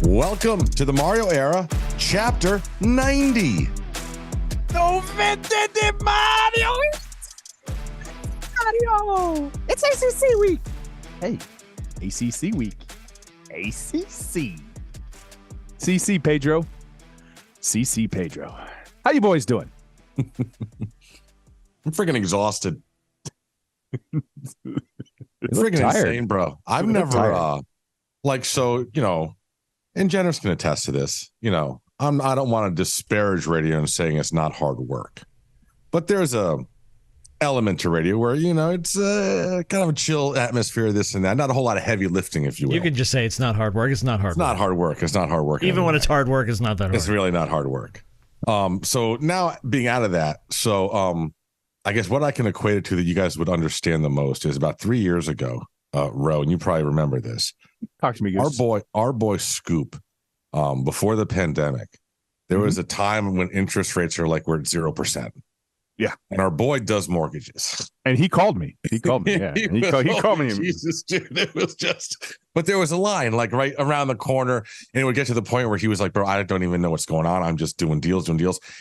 Welcome to the Mario era, chapter 90. Mario! It's ACC week. Hey, ACC week. ACC. CC Pedro. CC Pedro. How you boys doing? I'm freaking exhausted. It's freaking tired. insane, bro. I've never, and Jennifer's can attest to this. I don't want to disparage radio and saying it's not hard work, but there's a element to radio where it's kind of a chill atmosphere, this and that. Not a whole lot of heavy lifting, if you will. You can just say it's not hard work. It's not hard. It's not hard work. It's not hard work. Even when it's hard work, it's not that hard. It's really not hard work. So now being out of that, I guess what I can equate it to that you guys would understand the most is about 3 years ago, Ro, and you probably remember this. Talk to me, Goose. Our boy Scoop, before the pandemic, there was a time when interest rates we're at 0%. Yeah. And our boy does mortgages. And he called me. Yeah. he called me. Jesus, dude. It was just, but there was a line right around the corner, and it would get to the point where he was like, bro, I don't even know what's going on. I'm just doing deals.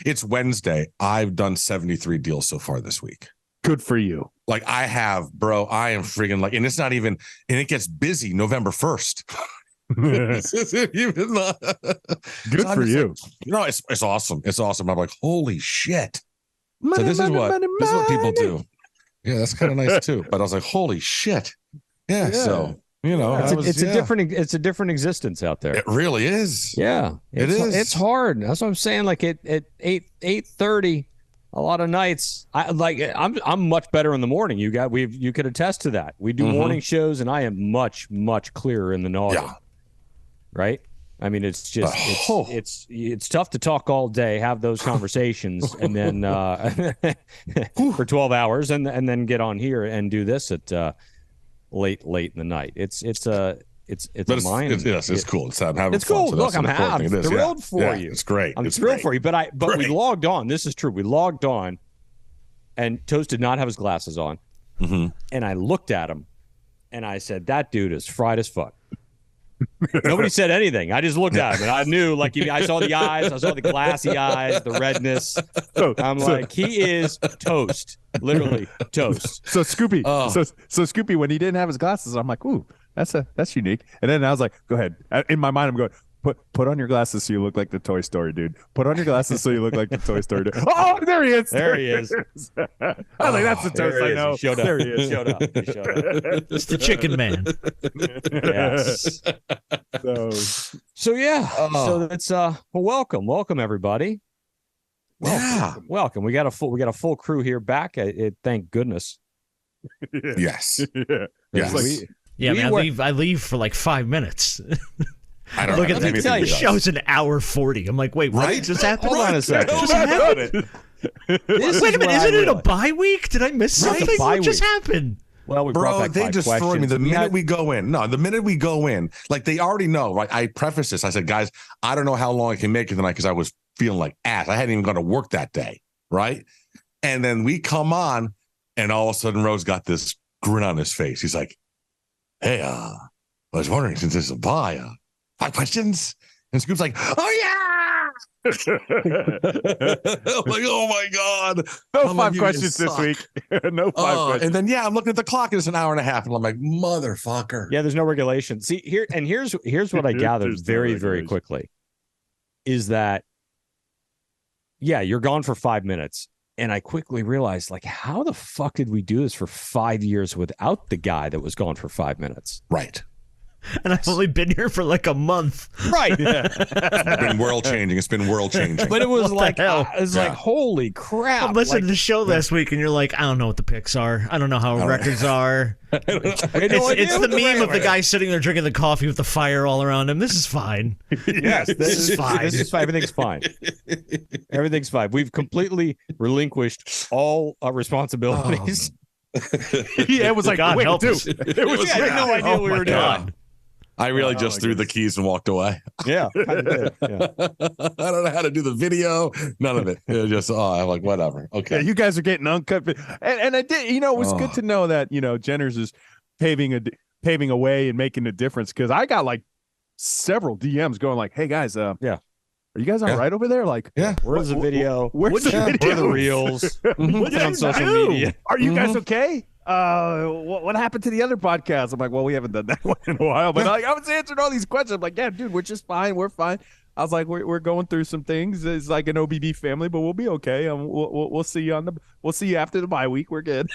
It's Wednesday. I've done 73 deals so far this week. Good for you. I have, bro. I am freaking and it's not even, and it gets busy November 1st. This isn't even good for you. It's awesome. It's awesome. I'm like, holy shit. So this is what people do. Yeah, that's kind of nice too. But I was like, holy shit. Yeah. So it's a different existence out there. It really is. Yeah, it is. It's hard. That's what I'm saying. At 8:30, a lot of nights. I'm much better in the morning. You could attest to that. We do morning shows, and I am much clearer in the noggin. Yeah. Right. I mean, it's just it's tough to talk all day, have those conversations, and then for 12 hours, and then get on here and do this at late in the night. It's cool. I'm having it's fun. cool. Look, I'm thrilled for you. It's great. I'm thrilled for you. But we logged on. This is true. We logged on, and Toast did not have his glasses on, and I looked at him, and I said, "That dude is fried as fuck." Nobody said anything. I just looked at him, and I knew, I saw the eyes, I saw the glassy eyes, the redness. I'm like, he is toast, literally toast. So Scoopy, so Scoopy, when he didn't have his glasses, I'm like, ooh, that's unique. And then I was like, go ahead. In my mind, I'm going, put on your glasses so you look like the Toy Story dude. Put on your glasses so you look like the Toy Story dude. Oh, there he is. There he is. I was like, that's the Toast I know. There he is. Showed up. It's the chicken man. Yes. So yeah. So it's welcome everybody. Welcome. We got a full crew here back. Thank goodness. Yes. I leave for 5 minutes. I don't look know. at the show's an hour 40. I'm like, wait, what just happened? Hold on a second. Wait a minute, isn't it a bye week? Did I miss something? What just happened? Well, they destroy me the minute we go in. No, the minute we go in, they already know. Right? I preface this. I said, guys, I don't know how long I can make it tonight because I was feeling like ass. I hadn't even gone to work that day, right? And then we come on, and all of a sudden, Rose got this grin on his face. He's like, "Hey, I was wondering, since this is a bye, 5 questions?" And Scoop's like, "Oh yeah!" I'm like, "Oh my god!" No 5 questions this week. No 5 questions. And then I'm looking at the clock, and it's an hour and a half, and I'm like, "Motherfucker!" Yeah, there's no regulation. See here's what I gathered very very quickly, is that you're gone for 5 minutes, and I quickly realized how the fuck did we do this for 5 years without the guy that was gone for 5 minutes? Right. And I've only been here for a month. Right. It's been world changing. But it was holy crap. I listened to the show last week, and you're like, I don't know what the picks are. I don't know how records are. It's the meme of the guy sitting there drinking the coffee with the fire all around him. This is fine. Yes, this is fine. Everything's fine. Everything's fine. We've completely relinquished all responsibilities. It was God wait, help dude. us. It was I had no idea what we were doing. I really just threw the keys and walked away. Yeah, I did. Yeah. I don't know how to do the video. None of it. It was just, I'm like, whatever. Okay. Yeah, you guys are getting uncut. And I did, it was good to know that, Jenners is paving a way and making a difference, because I got several DMs going like, "Hey guys, yeah, are you guys all right over there? Like, where's the video? Where's the video? Where are the reels? What's on social media? Are you guys okay? What happened to the other podcast?" I'm like, "Well, we haven't done that one in a while." But I was answering all these questions. I'm like, "Yeah, dude, we're just fine. We're fine." I was like, "We're going through some things. It's like an OBB family, but we'll be okay. We'll see you we'll see you after the bye week. We're good."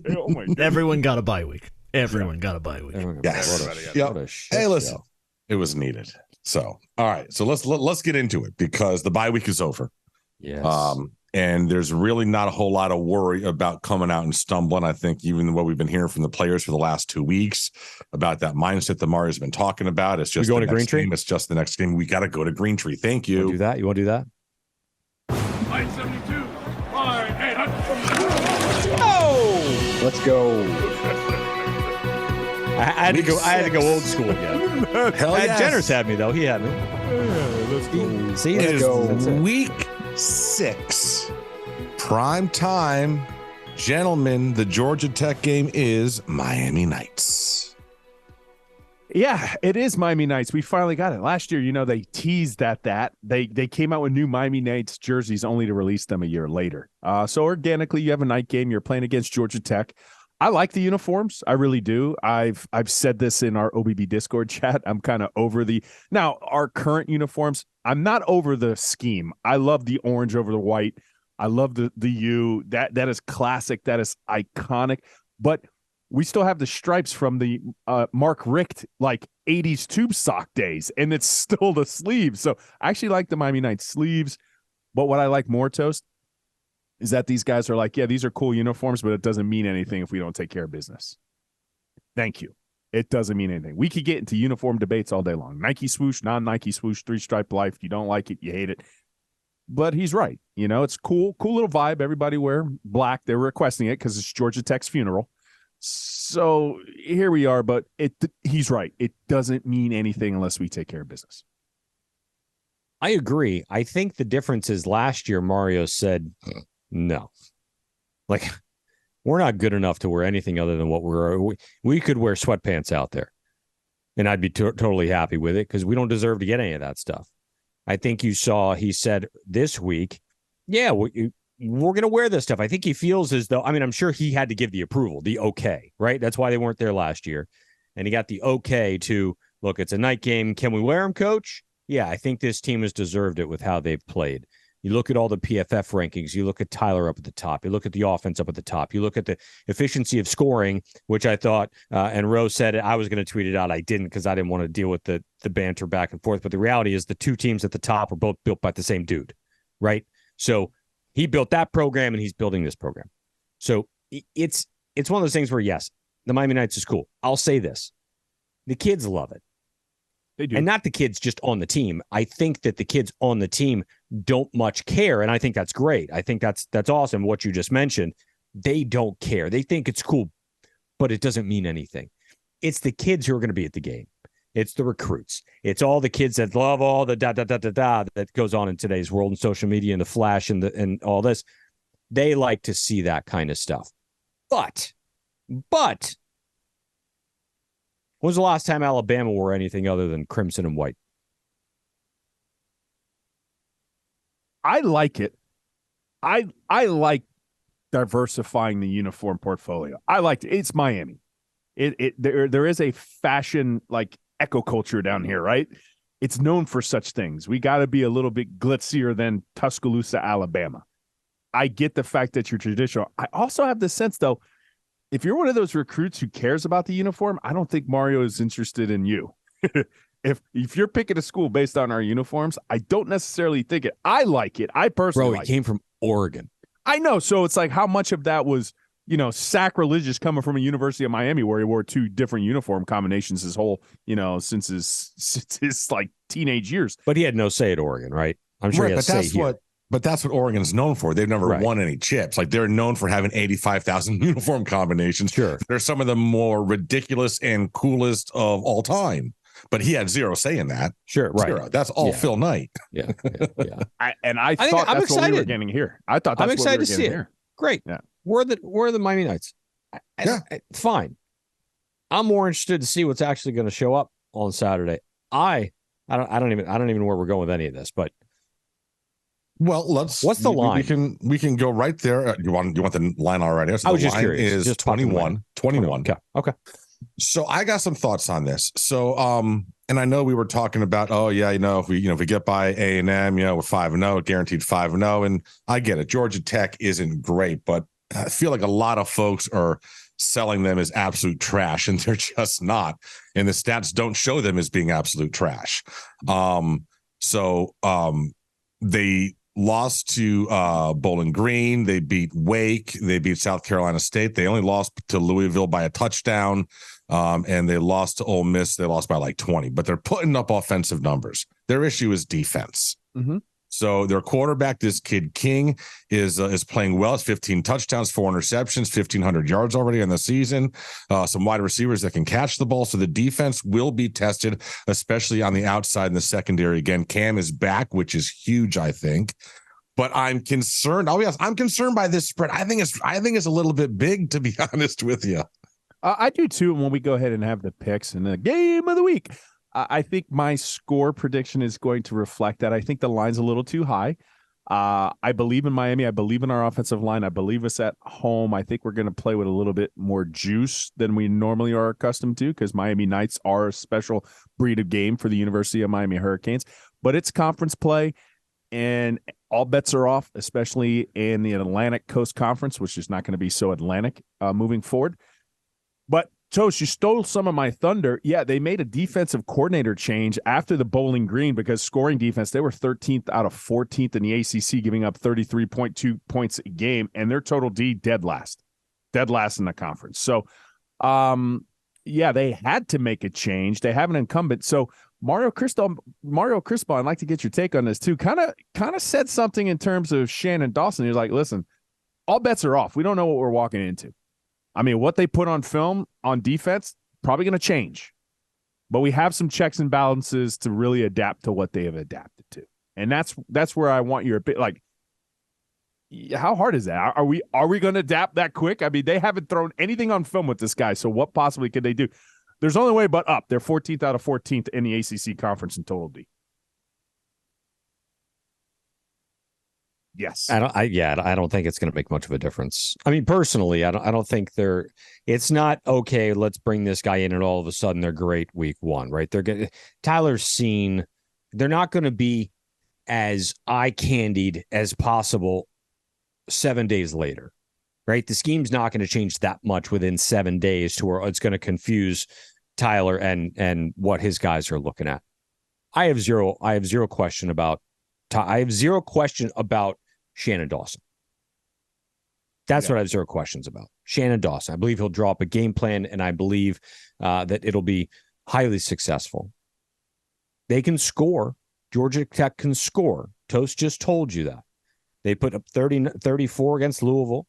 Oh my God. Everyone got a bye week. Everyone got a bye week. Yes. What a shit Hey, listen, show. it was needed. So, all right. So let's get into it because the bye week is over. Yes. And there's really not a whole lot of worry about coming out and stumbling. I think even what we've been hearing from the players for the last 2 weeks about that mindset that Mario's been talking about. It's just going the to next Green Tree? game. It's just the next game. We got to go to Green Tree. Thank You you. want to do that? You want to do that? Line 72. Line 800. Oh! Let's go. I had to go old school again. Hell yes. Jenner's had me though. He had me. Let's go. See, It let's go. is week 6. Prime time. Gentlemen, the Georgia Tech game is Miami Knights. Yeah, it is Miami Knights. We finally got it. Last year, they teased at that. They came out with new Miami Knights jerseys only to release them a year later. So organically, you have a night game. You're playing against Georgia Tech. I like the uniforms. I really do. I've said this in our OBB Discord chat. I'm kind of over our current uniforms. I'm not over the scheme. I love the orange over the white. I love the U. That is classic. That is iconic. But we still have the stripes from the Mark Richt 80s tube sock days, and it's still the sleeves. So I actually like the Miami Knights sleeves. But what I like more, Toast, is that these guys are like, yeah, these are cool uniforms, but it doesn't mean anything if we don't take care of business. Thank you. It doesn't mean anything. We could get into uniform debates all day long. Nike swoosh, non-Nike swoosh, 3-stripe life. You don't like it, you hate it. But he's right. It's cool little vibe. Everybody wear black. They're requesting it because it's Georgia Tech's funeral. So here we are, but he's right. It doesn't mean anything unless we take care of business. I agree. I think the difference is last year Mario said no. We're not good enough to wear anything other than what we could wear sweatpants out there. And I'd be totally happy with it because we don't deserve to get any of that stuff. I think you saw he said this week, yeah, we're going to wear this stuff. I think he feels as though, I'm sure he had to give the approval, the okay, right? That's why they weren't there last year. And he got the okay to, look, it's a night game. Can we wear them, coach? Yeah, I think this team has deserved it with how they've played. You look at all the PFF rankings. You look at Tyler up at the top. You look at the offense up at the top. You look at the efficiency of scoring, which I thought, and Rose said I was going to tweet it out. I didn't because I didn't want to deal with the banter back and forth. But the reality is the two teams at the top are both built by the same dude, right? So he built that program and he's building this program. So it's one of those things where, yes, the Miami Knights is cool. I'll say this. The kids love it. They do. And not the kids just on the team. I think that the kids on the team don't much care. And I think that's great. I think that's awesome. What you just mentioned, they don't care. They think it's cool, but it doesn't mean anything. It's the kids who are going to be at the game. It's the recruits. It's all the kids that love all the that goes on in today's world and social media and the flash and all this. They like to see that kind of stuff. But when was the last time Alabama wore anything other than crimson and white? I like it. I like diversifying the uniform portfolio. I liked it. It's Miami. There is a fashion echo culture down here, right? It's known for such things. We got to be a little bit glitzier than Tuscaloosa, Alabama. I get the fact that you're traditional. I also have the sense, though, if you're one of those recruits who cares about the uniform, I don't think Mario is interested in you. If you're picking a school based on our uniforms, I don't necessarily think it. I like it. I personally came from Oregon. I know. So it's like how much of that was, sacrilegious coming from a University of Miami where he wore 2 different uniform combinations his whole, since his teenage years. But he had no say at Oregon, right? I'm sure he has say here. But that's what Oregon's known for. They've never won any chips. They're known for having 85,000 uniform combinations. Sure. They're some of the more ridiculous and coolest of all time. But he had zero say in that. Sure, right. Zero. That's all Phil Knight. Yeah. I thought that's excited. what we were getting here. I thought that's I'm excited what we were to see it. here. Great. Yeah. Where are the Miami Knights? Fine. I'm more interested to see what's actually going to show up on Saturday. I don't even know where we're going with any of this, but well, what's the line? We can go right there. You want the line already? So I was the just line curious. is Just 21. Okay. So I got some thoughts on this. So and I know we were talking about, oh yeah, if we get by A&M, we're 5-0, guaranteed 5-0, and I get it. Georgia Tech isn't great, but I feel like a lot of folks are selling them as absolute trash, and they're just not. And the stats don't show them as being absolute trash. They lost to Bowling Green. They beat Wake. They beat South Carolina State. They only lost to Louisville by a touchdown. And they lost to Ole Miss. They lost by like 20, but they're putting up offensive numbers. Their issue is defense. Mm-hmm. So their quarterback, this kid King, is playing well. It's 15 touchdowns, 4 interceptions, 1,500 yards already in the season. Some wide receivers that can catch the ball. So the defense will be tested, especially on the outside in the secondary. Again, Cam is back, which is huge, I think. But I'm concerned. I'll be honest, I'm concerned by this spread. I think it's a little bit big, to be honest with you. I do too. When we go ahead and have the picks and the game of the week, I think my score prediction is going to reflect that. I think the line's a little too high. I believe in Miami. I believe in our offensive line. I believe us at home. I think we're going to play with a little bit more juice than we normally are accustomed to, because Miami Knights are a special breed of game for the University of Miami Hurricanes. But it's conference play, and all bets are off, especially in the Atlantic Coast Conference, which is not going to be so Atlantic moving forward. But Toast, you stole some of my thunder. Yeah, they made a defensive coordinator change after the Bowling Green, because scoring defense, they were 13th out of 14th in the ACC, giving up 33.2 points a game, and their total D dead last in the conference. So, yeah, they had to make a change. They have an incumbent. So Mario Cristobal, I'd like to get your take on this too. Kind of said something in terms of Shannon Dawson. He was like, listen, all bets are off. We don't know what we're walking into. I mean, what they put on film on defense, probably going to change. But we have some checks and balances to really adapt to what they have adapted to. And that's where I want your bit. Like, how hard is that? Are we going to adapt that quick? I mean, they haven't thrown anything on film with this guy. So what possibly could they do? There's only way but up. They're 14th out of 14th in the ACC conference in total D. Yes. I don't think it's going to make much of a difference. I mean, personally, I don't think it's not okay. Let's bring this guy in and all of a sudden they're great week one, right? Tyler's seen, they're not going to be as eye candied as possible 7 days later, right? The scheme's not going to change that much within 7 days to where it's going to confuse Tyler and what his guys are looking at. I have zero question about Shannon Dawson. That's what I have zero questions about. Shannon Dawson. I believe he'll draw up a game plan, and I believe that it'll be highly successful. They can score. Georgia Tech can score. Toast just told you that. They put up 34 against Louisville.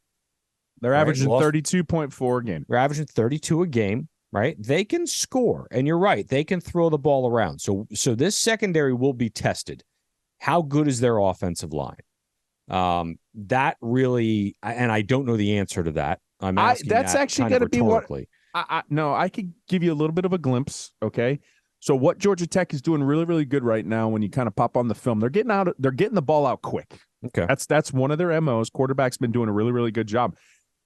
They're averaging 32.4 a game. They're averaging 32 a game, right? They can score. And you're right. They can throw the ball around. So this secondary will be tested. How good is their offensive line? That really, and I don't know the answer to that. I'm asking that's that actually going to be what I could give you a little bit of a glimpse. Okay. So what Georgia Tech is doing really, really good right now, when you kind of pop on the film, they're getting the ball out quick. Okay. That's one of their MOs. Quarterback's been doing a really, really good job.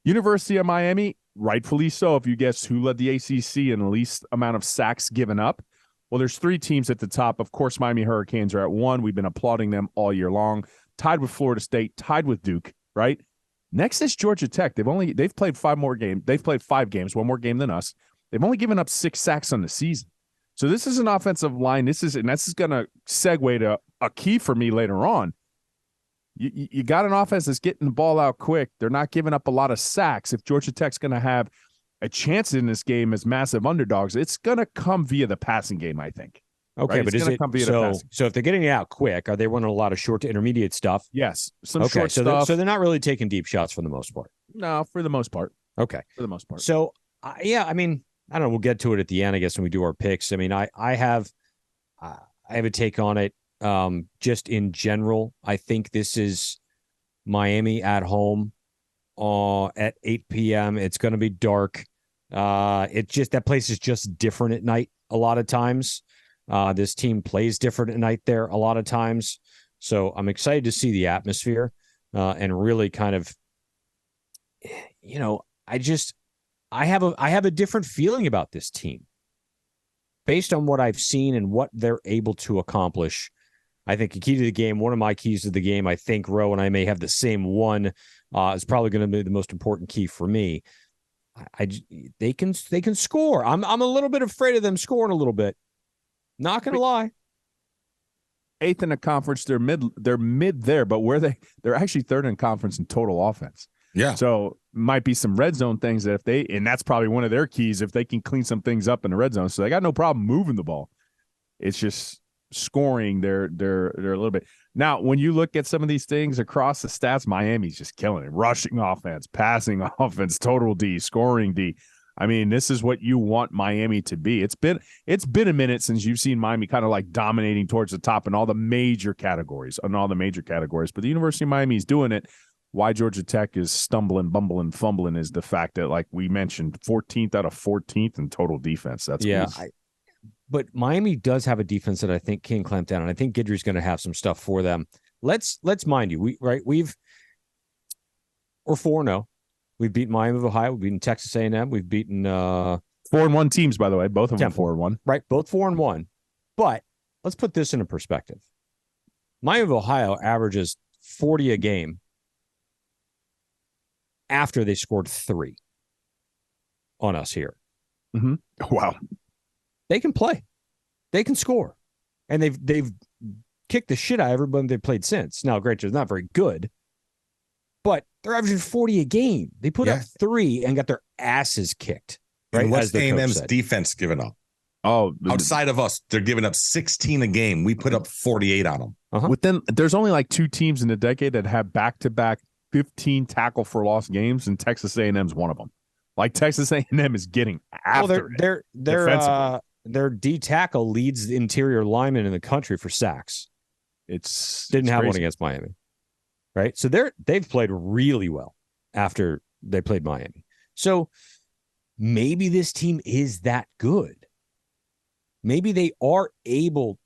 University of Miami, rightfully so. If you guess who led the ACC in the least amount of sacks given up, well, there's 3 teams at the top. Of course, Miami Hurricanes are at 1. We've been applauding them all year long. Tied with Florida State, tied with Duke, right? Next is Georgia Tech. They've played 5 more games. They've played 5 games, 1 more game than us. They've only given up 6 sacks on the season. So this is an offensive line. This is going to segue to a key for me later on. You got an offense that's getting the ball out quick. They're not giving up a lot of sacks. If Georgia Tech's going to have a chance in this game as massive underdogs, it's going to come via the passing game, I think. Okay, right? But is it so if they're getting it out quick, are they running a lot of short to intermediate stuff? Yes, some short stuff. So they're not really taking deep shots for the most part. No, for the most part. Okay, for the most part. So I mean, I don't know. We'll get to it at the end, I guess, when we do our picks. I mean, I have a take on it. Just in general, I think this is Miami at home at 8 p.m. It's going to be dark. It just, that place is just different at night. a lot of times. This team plays different at night there a lot of times. So I'm excited to see the atmosphere and really kind of, I have a different feeling about this team based on what I've seen and what they're able to accomplish. I think a key to the game, one of my keys to the game, I think Roe and I may have the same one, is probably going to be the most important key for me. They can score. I'm a little bit afraid of them scoring a little bit. Not going to lie. 8th in the conference, they're mid there, but they're actually 3rd in conference in total offense. Yeah. So might be some red zone things that and that's probably one of their keys if they can clean some things up in the red zone. So they got no problem moving the ball. It's just scoring. They're a little bit. Now, when you look at some of these things across the stats, Miami's just killing it. Rushing offense, passing offense, total D, scoring D. I mean, this is what you want Miami to be. It's been a minute since you've seen Miami kind of like dominating towards the top in all the major categories, But the University of Miami is doing it. Why Georgia Tech is stumbling, bumbling, fumbling is the fact that, like we mentioned, 14th out of 14th in total defense. That's but Miami does have a defense that I think can clamp down, and I think Guidry's going to have some stuff for them. Let's mind you, we're 4-0. We've beaten Miami of Ohio. We've beaten Texas A&M. We've beaten 4-1 teams, by the way, both of them 4-1. Right, both 4-1. But let's put this into perspective. Miami of Ohio averages 40 a game after they scored 3 on us here. Mm-hmm. Wow. They can play. They can score. And they've kicked the shit out of everybody they've played since. Now, granted, it's not very good, but they're averaging 40 a game. They put up 3 and got their asses kicked. Right? And what's A&M's defense giving up? Oh, outside of us, they're giving up 16 a game. We put up 48 on them. Uh-huh. With them, there's only like 2 teams in the decade that have back-to-back 15 tackle for loss games, and Texas A&M's one of them. Like Texas A&M is getting after their D tackle leads the interior lineman in the country for sacks. Didn't have one against Miami, right? So they've played really well after they played Miami. So maybe this team is that good. Maybe they are able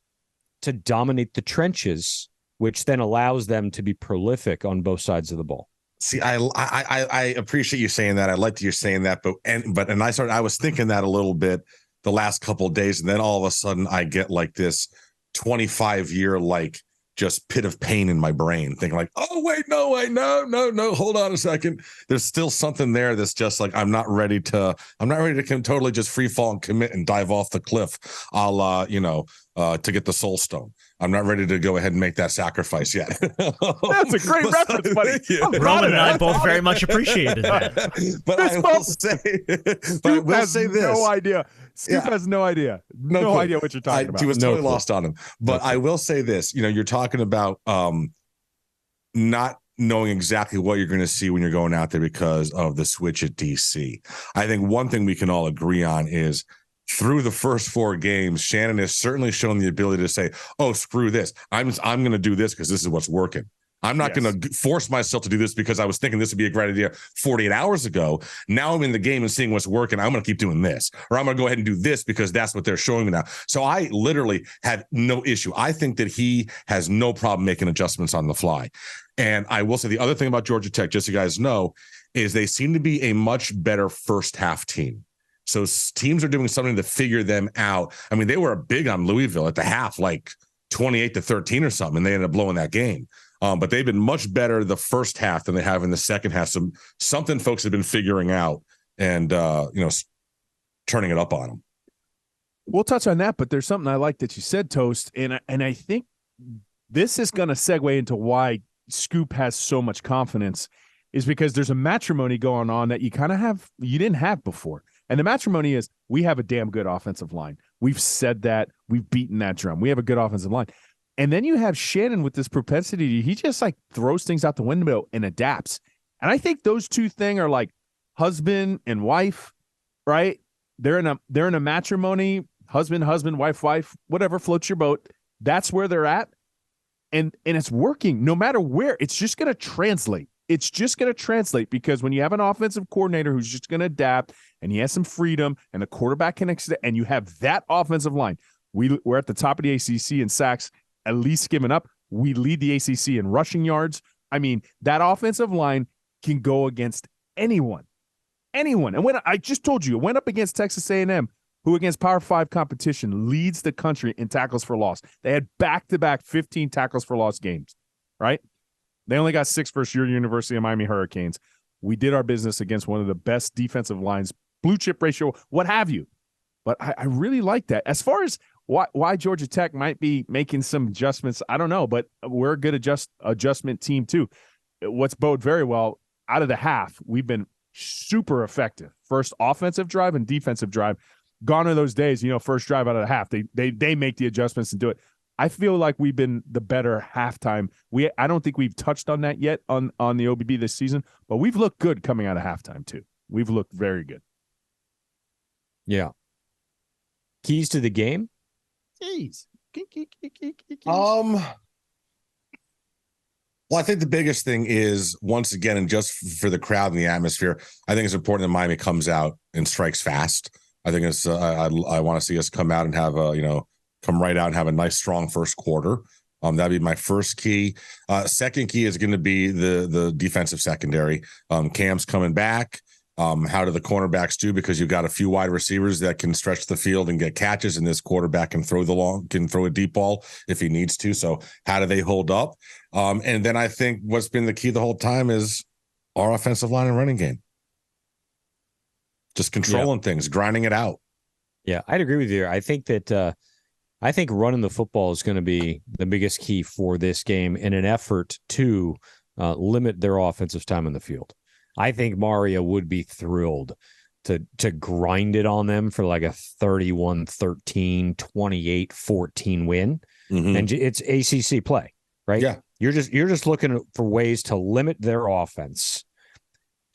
to dominate the trenches, which then allows them to be prolific on both sides of the ball. See, I appreciate you saying that. I like that you're saying that, I was thinking that a little bit the last couple of days, and then all of a sudden I get like this 25-year like just pit of pain in my brain, thinking like, oh wait, no, hold on a second. There's still something there that's just like I'm not ready to totally just free fall and commit and dive off the cliff, to get the soul stone. I'm not ready to go ahead and make that sacrifice yet. That's a great reference, buddy. Roman and I both very much appreciated that. But I will say this. No idea. Scoop has no idea. No idea what you're talking about. He was totally lost on him. But I will say this. You're talking about not knowing exactly what you're going to see when you're going out there because of the switch at DC. I think one thing we can all agree on is through the first 4 games, Shannon has certainly shown the ability to say, oh, screw this. I'm going to do this because this is what's working. I'm not going to force myself to do this because I was thinking this would be a great idea 48 hours ago. Now I'm in the game and seeing what's working. I'm going to keep doing this, or I'm going to go ahead and do this because that's what they're showing me now. So I literally have no issue. I think that he has no problem making adjustments on the fly. And I will say the other thing about Georgia Tech, just so you guys know, is they seem to be a much better first half team. So teams are doing something to figure them out. I mean, they were big on Louisville at the half, like 28-13 or something, and they ended up blowing that game. But they've been much better the first half than they have in the second half. So something folks have been figuring out and, turning it up on them. We'll touch on that, but there's something I like that you said, Toast, and I think this is going to segue into why Scoop has so much confidence is because there's a matrimony going on that you didn't have before. And the matrimony is we have a damn good offensive line. We've said that. We've beaten that drum. We have a good offensive line. And then you have Shannon with this propensity. He just like throws things out the window and adapts. And I think those two things are like husband and wife, right? They're in a matrimony, husband, wife, whatever floats your boat. That's where they're at. And it's working no matter where. It's just going to translate. it's just going to translate, because when you have an offensive coordinator who's just going to adapt and he has some freedom and the quarterback can extend, and you have that offensive line, we're at the top of the ACC in sacks, at least given up. We lead the ACC in rushing yards. I mean, that offensive line can go against anyone. And when I just told you, it went up against Texas A&M, who against Power 5 competition leads the country in tackles for loss. They had back-to-back 15 tackles for loss games, right? They only got 6 versus your University of Miami Hurricanes. We did our business against one of the best defensive lines, blue chip ratio, what have you. But I really like that. As far as why Georgia Tech might be making some adjustments, I don't know, but we're a good adjustment team too. What's bode very well, out of the half, we've been super effective. First offensive drive and defensive drive. Gone are those days, first drive out of the half. They make the adjustments and do it. I feel like we've been the better halftime. I don't think we've touched on that yet on the OBB this season, but we've looked good coming out of halftime too. We've looked very good. Yeah. Keys to the game? Keys. Well, I think the biggest thing is, once again, and just for the crowd and the atmosphere, I think it's important that Miami comes out and strikes fast. I think it's I want to see us come out and have come right out and have a nice strong first quarter. That'd be my first key. Second key is going to be the defensive secondary. Cam's coming back. How do the cornerbacks do? Because you've got a few wide receivers that can stretch the field and get catches, and this quarterback can throw a deep ball if he needs to. So how do they hold up? And then I think what's been the key the whole time is our offensive line and running game. Just controlling things, grinding it out. Yeah, I'd agree with you. I think that running the football is going to be the biggest key for this game in an effort to limit their offensive time in the field. I think Mario would be thrilled to grind it on them for like a 31-13, 28-14 win. Mm-hmm. And it's ACC play, right? Yeah. You're just looking for ways to limit their offense.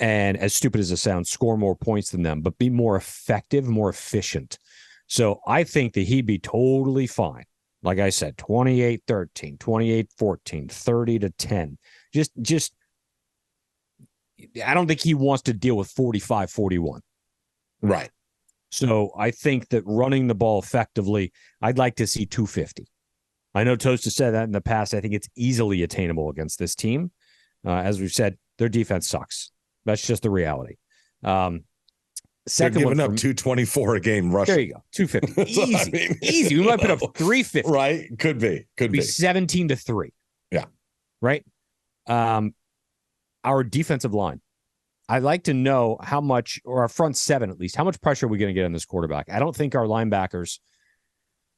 And as stupid as it sounds, score more points than them, but be more effective, more efficient. So I think that he'd be totally fine. Like I said, 28-13, 28-14, 30-10. Just I don't think he wants to deal with 45-41. Right. So I think that running the ball effectively, I'd like to see 250. I know Toast has said that in the past. I think it's easily attainable against this team. As we've said, their defense sucks. That's just the reality. Second, they're giving up 224 a game rushing. There you go, 250, easy, easy. We might put up 350. Right? Could be 17-3. Yeah. Right. Our defensive line. I'd like to know how much, or our front seven at least, how much pressure are we going to get on this quarterback? I don't think our linebackers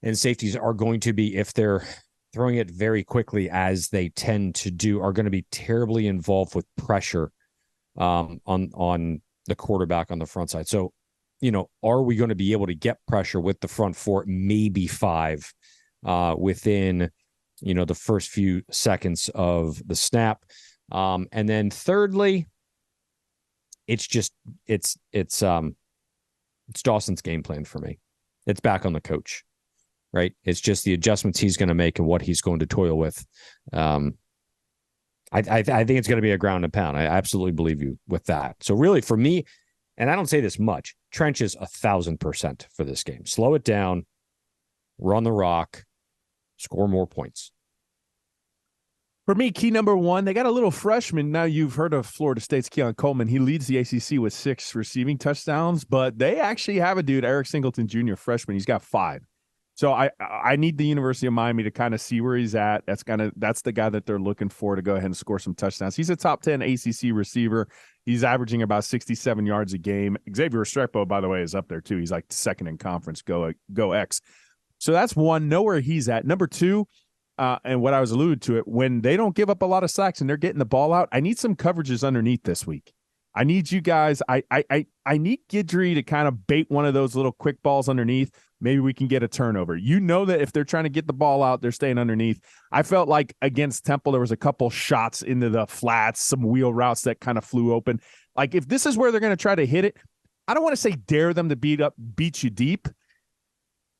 and safeties are going to be, if they're throwing it very quickly as they tend to do, are going to be terribly involved with pressure on the quarterback on the front side. So, are we going to be able to get pressure with the front four, maybe five, within, the first few seconds of the snap? And then thirdly, it's Dawson's game plan for me. It's back on the coach, right? It's just the adjustments he's going to make and what he's going to toil with. I think it's going to be a ground and pound. I absolutely believe you with that. So really for me, and I don't say this much, trenches 1,000% for this game. Slow it down, run the rock, score more points. For me, key number one, they got a little freshman. Now you've heard of Florida State's Keon Coleman. He leads the ACC with 6 receiving touchdowns, but they actually have a dude, Eric Singleton Jr., freshman. He's got 5. So I need the University of Miami to kind of see where he's at. That's the guy that they're looking for to go ahead and score some touchdowns. He's a top 10 ACC receiver. He's averaging about 67 yards a game. Xavier Restrepo, by the way, is up there too. He's like second in conference. Go X. So that's one. Know where he's at. Number 2. And what I was alluded to it, when they don't give up a lot of sacks and they're getting the ball out, I need some coverages underneath this week. I need you guys. I need Guidry to kind of bait one of those little quick balls underneath. Maybe we can get a turnover. That if they're trying to get the ball out, they're staying underneath. I felt like against Temple, there was a couple shots into the flats, some wheel routes that kind of flew open. Like if this is where they're going to try to hit it, I don't want to say dare them to beat you deep.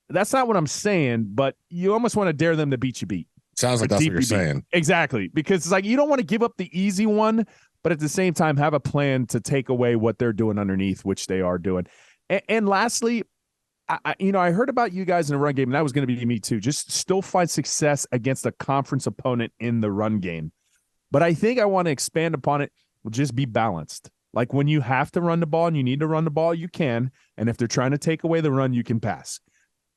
That's not what I'm saying, but you almost want to dare them to beat you beat. Sounds like that's what you're saying. Exactly. Because it's like you don't want to give up the easy one, but at the same time, have a plan to take away what they're doing underneath, which they are doing. And lastly, I heard about you guys in the run game, and that was going to be me too. Just still find success against a conference opponent in the run game. But I think I want to expand upon it. Just be balanced. Like when you have to run the ball and you need to run the ball, you can. And if they're trying to take away the run, you can pass.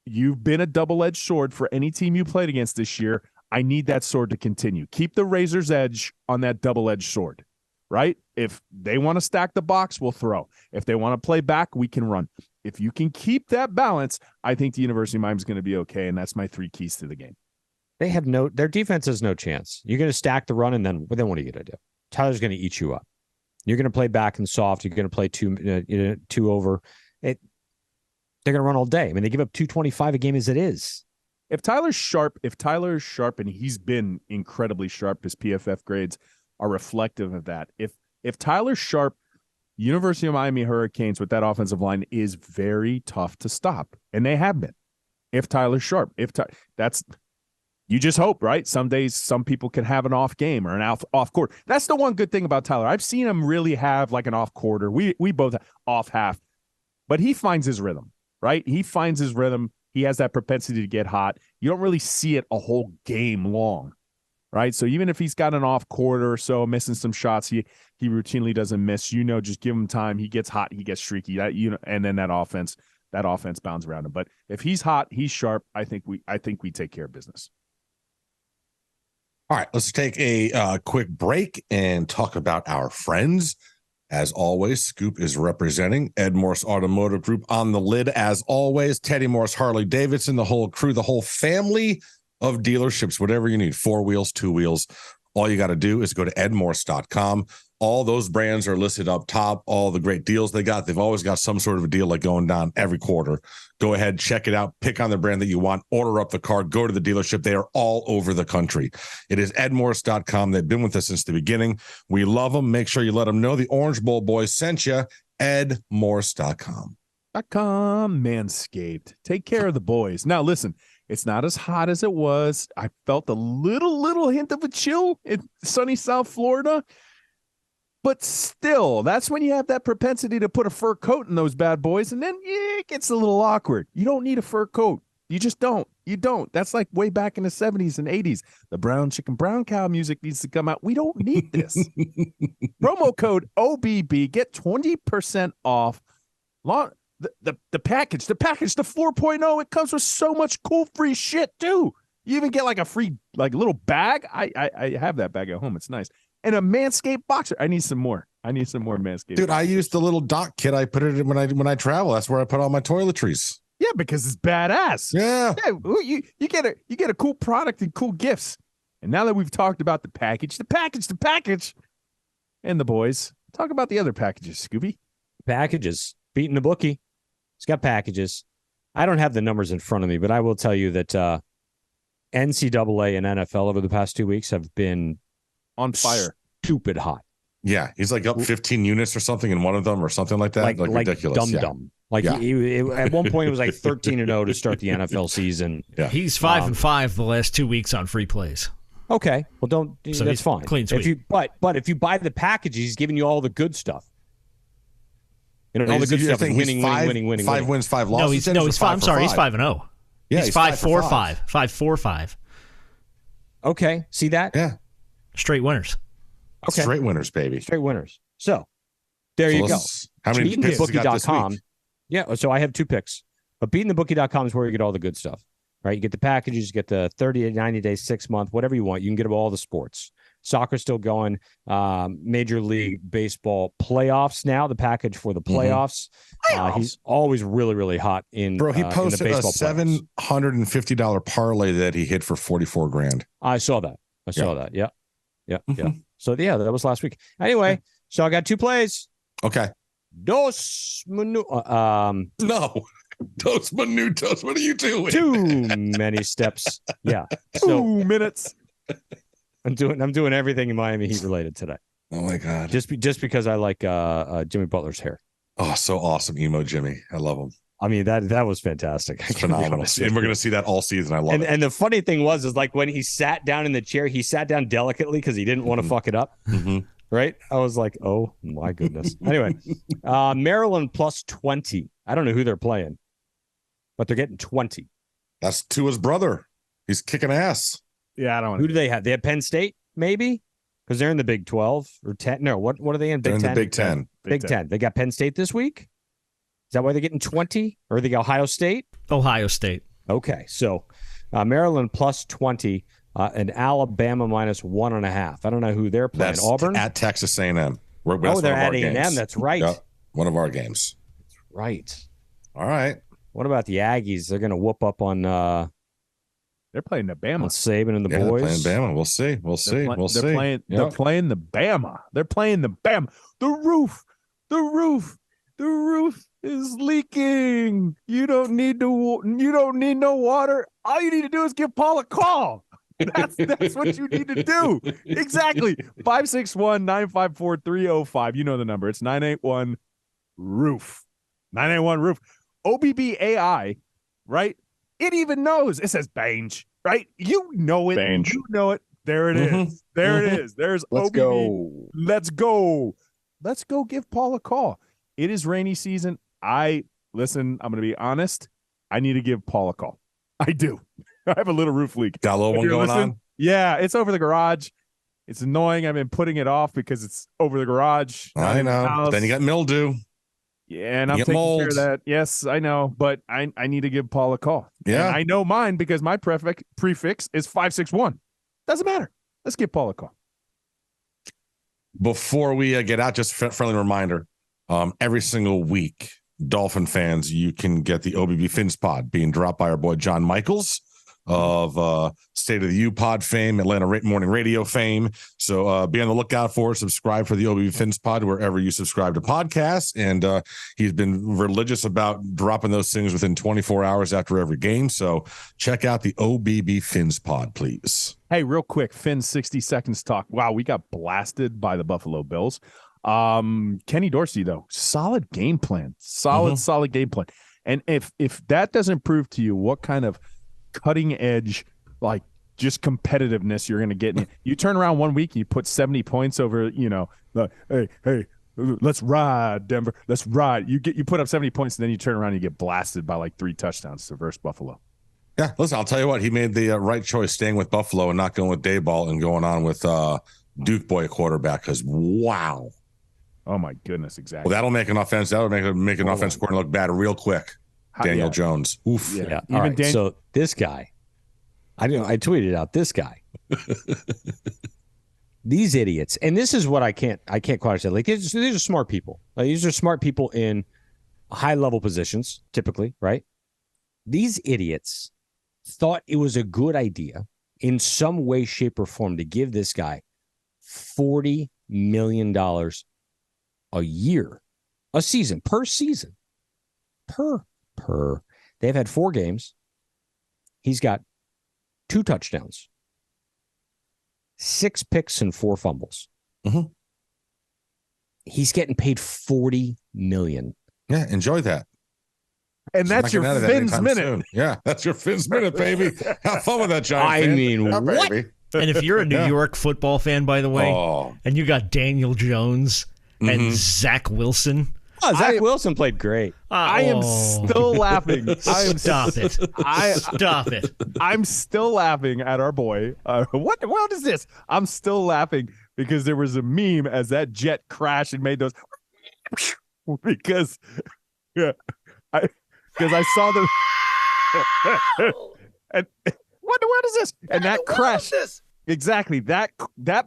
You've been a double-edged sword for any team you played against this year. I need that sword to continue. Keep the razor's edge on that double-edged sword, right? If they want to stack the box, we'll throw. If they want to play back, we can run. If you can keep that balance, I think the University of Miami is going to be okay, and that's my 3 keys to the game. Their defense has no chance. You're going to stack the run, and then what are you going to do? Tyler's going to eat you up. You're going to play back and soft. You're going to play two over. They're going to run all day. I mean, they give up 225 a game as it is. If Tyler's sharp, and he's been incredibly sharp, his PFF grades are reflective of that. If Tyler's sharp, University of Miami Hurricanes with that offensive line is very tough to stop, and they have been. If Tyler's sharp, that's. You just hope, right? Some days, some people can have an off game or an off quarter. That's the one good thing about Tyler. I've seen him really have like an off quarter. We both have off half, but he finds his rhythm, right? He finds his rhythm. He has that propensity to get hot. You don't really see it a whole game long, right? So even if he's got an off quarter or so, missing some shots, he routinely doesn't miss. Just give him time. He gets hot. He gets streaky. And then that offense bounds around him. But if he's hot, he's sharp. I think we take care of business. All right, let's take a quick break and talk about our friends. As always, Scoop is representing Ed Morse Automotive Group on the lid. As always, Teddy Morse, Harley Davidson, the whole crew, the whole family of dealerships, whatever you need, 4 wheels, 2 wheels. All you got to do is go to edmorse.com. All those brands are listed up top, all the great deals they got. They've always got some sort of a deal like going down every quarter. Go ahead, check it out, pick on the brand that you want, order up the car, go to the dealership. They are all over the country. It is edmorse.com. They've been with us since the beginning. We love them. Make sure you let them know the Orange Bowl boys sent you. edmorse.com. Manscaped. Take care of the boys. Now, listen, it's not as hot as it was. I felt a little hint of a chill in sunny South Florida. But still, that's when you have that propensity to put a fur coat in those bad boys, and then it gets a little awkward. You don't need a fur coat. You just don't. You don't. That's like way back in the 70s and 80s. The brown chicken, brown cow music needs to come out. We don't need this. Promo code OBB. Get 20% off. The package, the 4.0, it comes with so much cool free shit, too. You even get like a free little bag. I have that bag at home. It's nice. And a Manscaped boxer. I need some more Manscaped. Dude, I use the little dock kit. I put it in when I travel. That's where I put all my toiletries. Yeah, because it's badass. Yeah. You get a cool product and cool gifts. And now that we've talked about the package, and the boys, talk about the other packages, Scooby. Packages. Beating the bookie. It's got packages. I don't have the numbers in front of me, but I will tell you that NCAA and NFL over the past 2 weeks have been on fire. Stupid hot. Yeah, he's like up 15 units or something in one of them or something like that. Like ridiculous. Dumb. At one point, it was like 13-0 to start the NFL season. Yeah. He's 5-5 the last 2 weeks on free plays. Okay, well, that's fine. Clean sweep. But if you buy the package, he's giving you all the good stuff. All the good stuff is winning. 5 wins, 5 losses. No, he's 5. I'm sorry, he's 5-0. Yeah, he's 5-4-5. 5-4-5. Okay, see that? Yeah. Straight winners. Okay. Straight winners, baby. Straight winners. So there you go. How many picks you got this week? Yeah, so I have 2 picks. But beatingthebookie.com is where you get all the good stuff. Right? You get the packages, you get the 30, 90 days, 6 month, whatever you want. You can get all the sports. Soccer's still going. Major League Baseball playoffs now, the package for the playoffs. He's always really, really hot in Bro, he posted in the a $750 parlay that he hit for $44,000. I saw that. Yeah. So, yeah, that was last week. Anyway, so I got 2 plays. Okay. Dos minutos. No. Dos minutos. What are you doing? Too many steps. Yeah. 2 minutes. I'm doing everything in Miami Heat related today. Oh my God. Just because I like Jimmy Butler's hair. Oh, so awesome, emo Jimmy. I love him. I mean, that was fantastic. It's phenomenal. And we're going to see that all season. I love it. And the funny thing was when he sat down in the chair, he sat down delicately because he didn't want to fuck it up. Mm-hmm. right? I was like, oh my goodness. Anyway, Maryland plus 20. I don't know who they're playing, but they're getting 20. That's Tua's brother. He's kicking ass. Yeah, I don't. Who do they have? They have Penn State, maybe, because they're in the Big 12 or 10. No, what are they in? They're Big in 10? the Big 10. Big 10. They got Penn State this week. Is that why they're getting 20? Or they got Ohio State? Ohio State. Okay, so Maryland plus 20 and Alabama minus 1.5. I don't know who they're playing. That's Auburn at Texas A&M. They're at A&M. That's right. Yep. One of our games. Right. All right. What about the Aggies? They're going to whoop up on They're playing the Bama. on Saban and the Yeah, boys. they're playing Bama. We'll see. We'll see. We'll see. They're playing the Bama. They're playing the Bama. The roof is leaking. You don't need no water. All you need to do is give Paul a call. That's what you need to do. Exactly. 561-954-3005. You know the number. It's 981-ROOF. 981-ROOF. OBBAI, right? It even knows. It says Bange, right? You know it. Bange. You know it. There it is. There it is. There's Let's OBB. go. Let's go. Let's go give Paul a call. It is rainy season. Listen, I'm going to be honest. I need to give Paul a call. I do. I have a little roof leak. Got a little one going on? Yeah, it's over the garage. It's annoying. I've been putting it off because it's over the garage. I know. Then you got mildew. Yeah, and I'm taking care of that. Yes, I know, but I need to give Paul a call. Yeah. And I know mine because my prefix is 561. Doesn't matter. Let's give Paul a call. Before we get out, just a friendly reminder, every single week, Dolphin fans, you can get the OBB Fins pod being dropped by our boy John Michaels of State of the U pod fame, Atlanta Morning Radio fame. So be on the lookout for it. Subscribe for the OBB Fins pod wherever you subscribe to podcasts. And he's been religious about dropping those things within 24 hours after every game. So check out the OBB Fins pod, please. Hey, real quick, Finn, 60 seconds talk. Wow, we got blasted by the Buffalo Bills. Kenny Dorsey, though, solid game plan. Solid game plan. And if that doesn't prove to you what kind of cutting edge, like just competitiveness you're going to get in, you turn around one week, you put 70 points over, hey, let's ride, Denver. Let's ride. You put up 70 points, and then you turn around and you get blasted by like 3 touchdowns to versus Buffalo. Yeah, listen, I'll tell you what, he made the right choice staying with Buffalo and not going with Dayball and going on with Duke Boy quarterback, because wow. Oh my goodness, exactly. Well, that'll make an offense. That'll make an offense corner look bad real quick. Daniel Jones. Oof. Yeah. All right. So this guy, I tweeted out this guy. These idiots, and this is what I can't quite understand. Like these are smart people. Like, these are smart people in high level positions, typically, right? These idiots thought it was a good idea in some way, shape, or form to give this guy $40 million a year, a season, per season, per. They've had 4 games. He's got 2 touchdowns, 6 picks, and 4 fumbles. Mm-hmm. He's getting paid $40 million. Yeah, enjoy that. And that's your Fins minute. Soon. Yeah, that's your Fins minute, baby. Have fun with that, Giant. I mean, what? Baby. And if you're a New York football fan, by the way, and you got Daniel Jones and Zach Wilson. Oh, Zach Wilson played great. I am still laughing. Stop it. I'm still laughing at our boy. What is this? I'm still laughing because there was a meme as that jet crashed and made those because I saw the and what is this? And that crashed. Exactly. That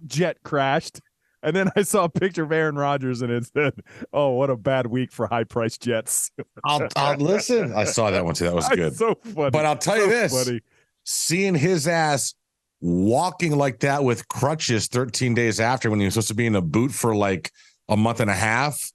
jet crashed. And then I saw a picture of Aaron Rodgers, and it said, "Oh, what a bad week for high-priced jets." I'll listen. I saw that one too. That was good. So funny. But I'll tell you this: funny. Seeing his ass walking like that with crutches 13 days after, when he was supposed to be in a boot for like a month and a half,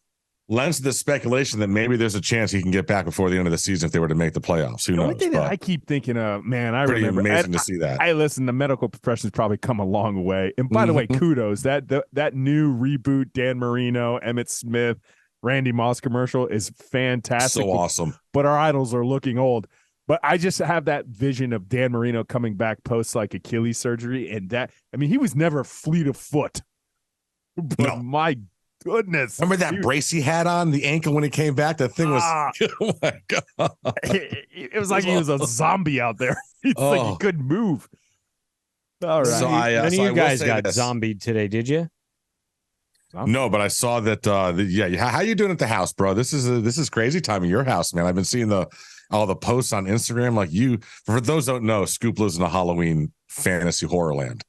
lends to the speculation that maybe there's a chance he can get back before the end of the season if they were to make the playoffs. Who knows? The only thing that I keep thinking of, man, I remember. Amazing to see that. I listen. The medical profession's probably come a long way. And by the way, kudos that new reboot Dan Marino, Emmitt Smith, Randy Moss commercial is fantastic. So awesome. But our idols are looking old. But I just have that vision of Dan Marino coming back post like Achilles surgery, and that he was never fleet of foot. But No. my goodness. Remember that brace he had on the ankle when he came back? That thing was, oh my God. It was like he was a zombie out there. It's like he couldn't move. All right. So None of so you I will guys say got this. zombied today, did you? No, but I saw that. How you doing at the house, bro? This is crazy time in your house, man. I've been seeing all the posts on Instagram. Like you, for those who don't know, Scoop lives in a Halloween fantasy horror land.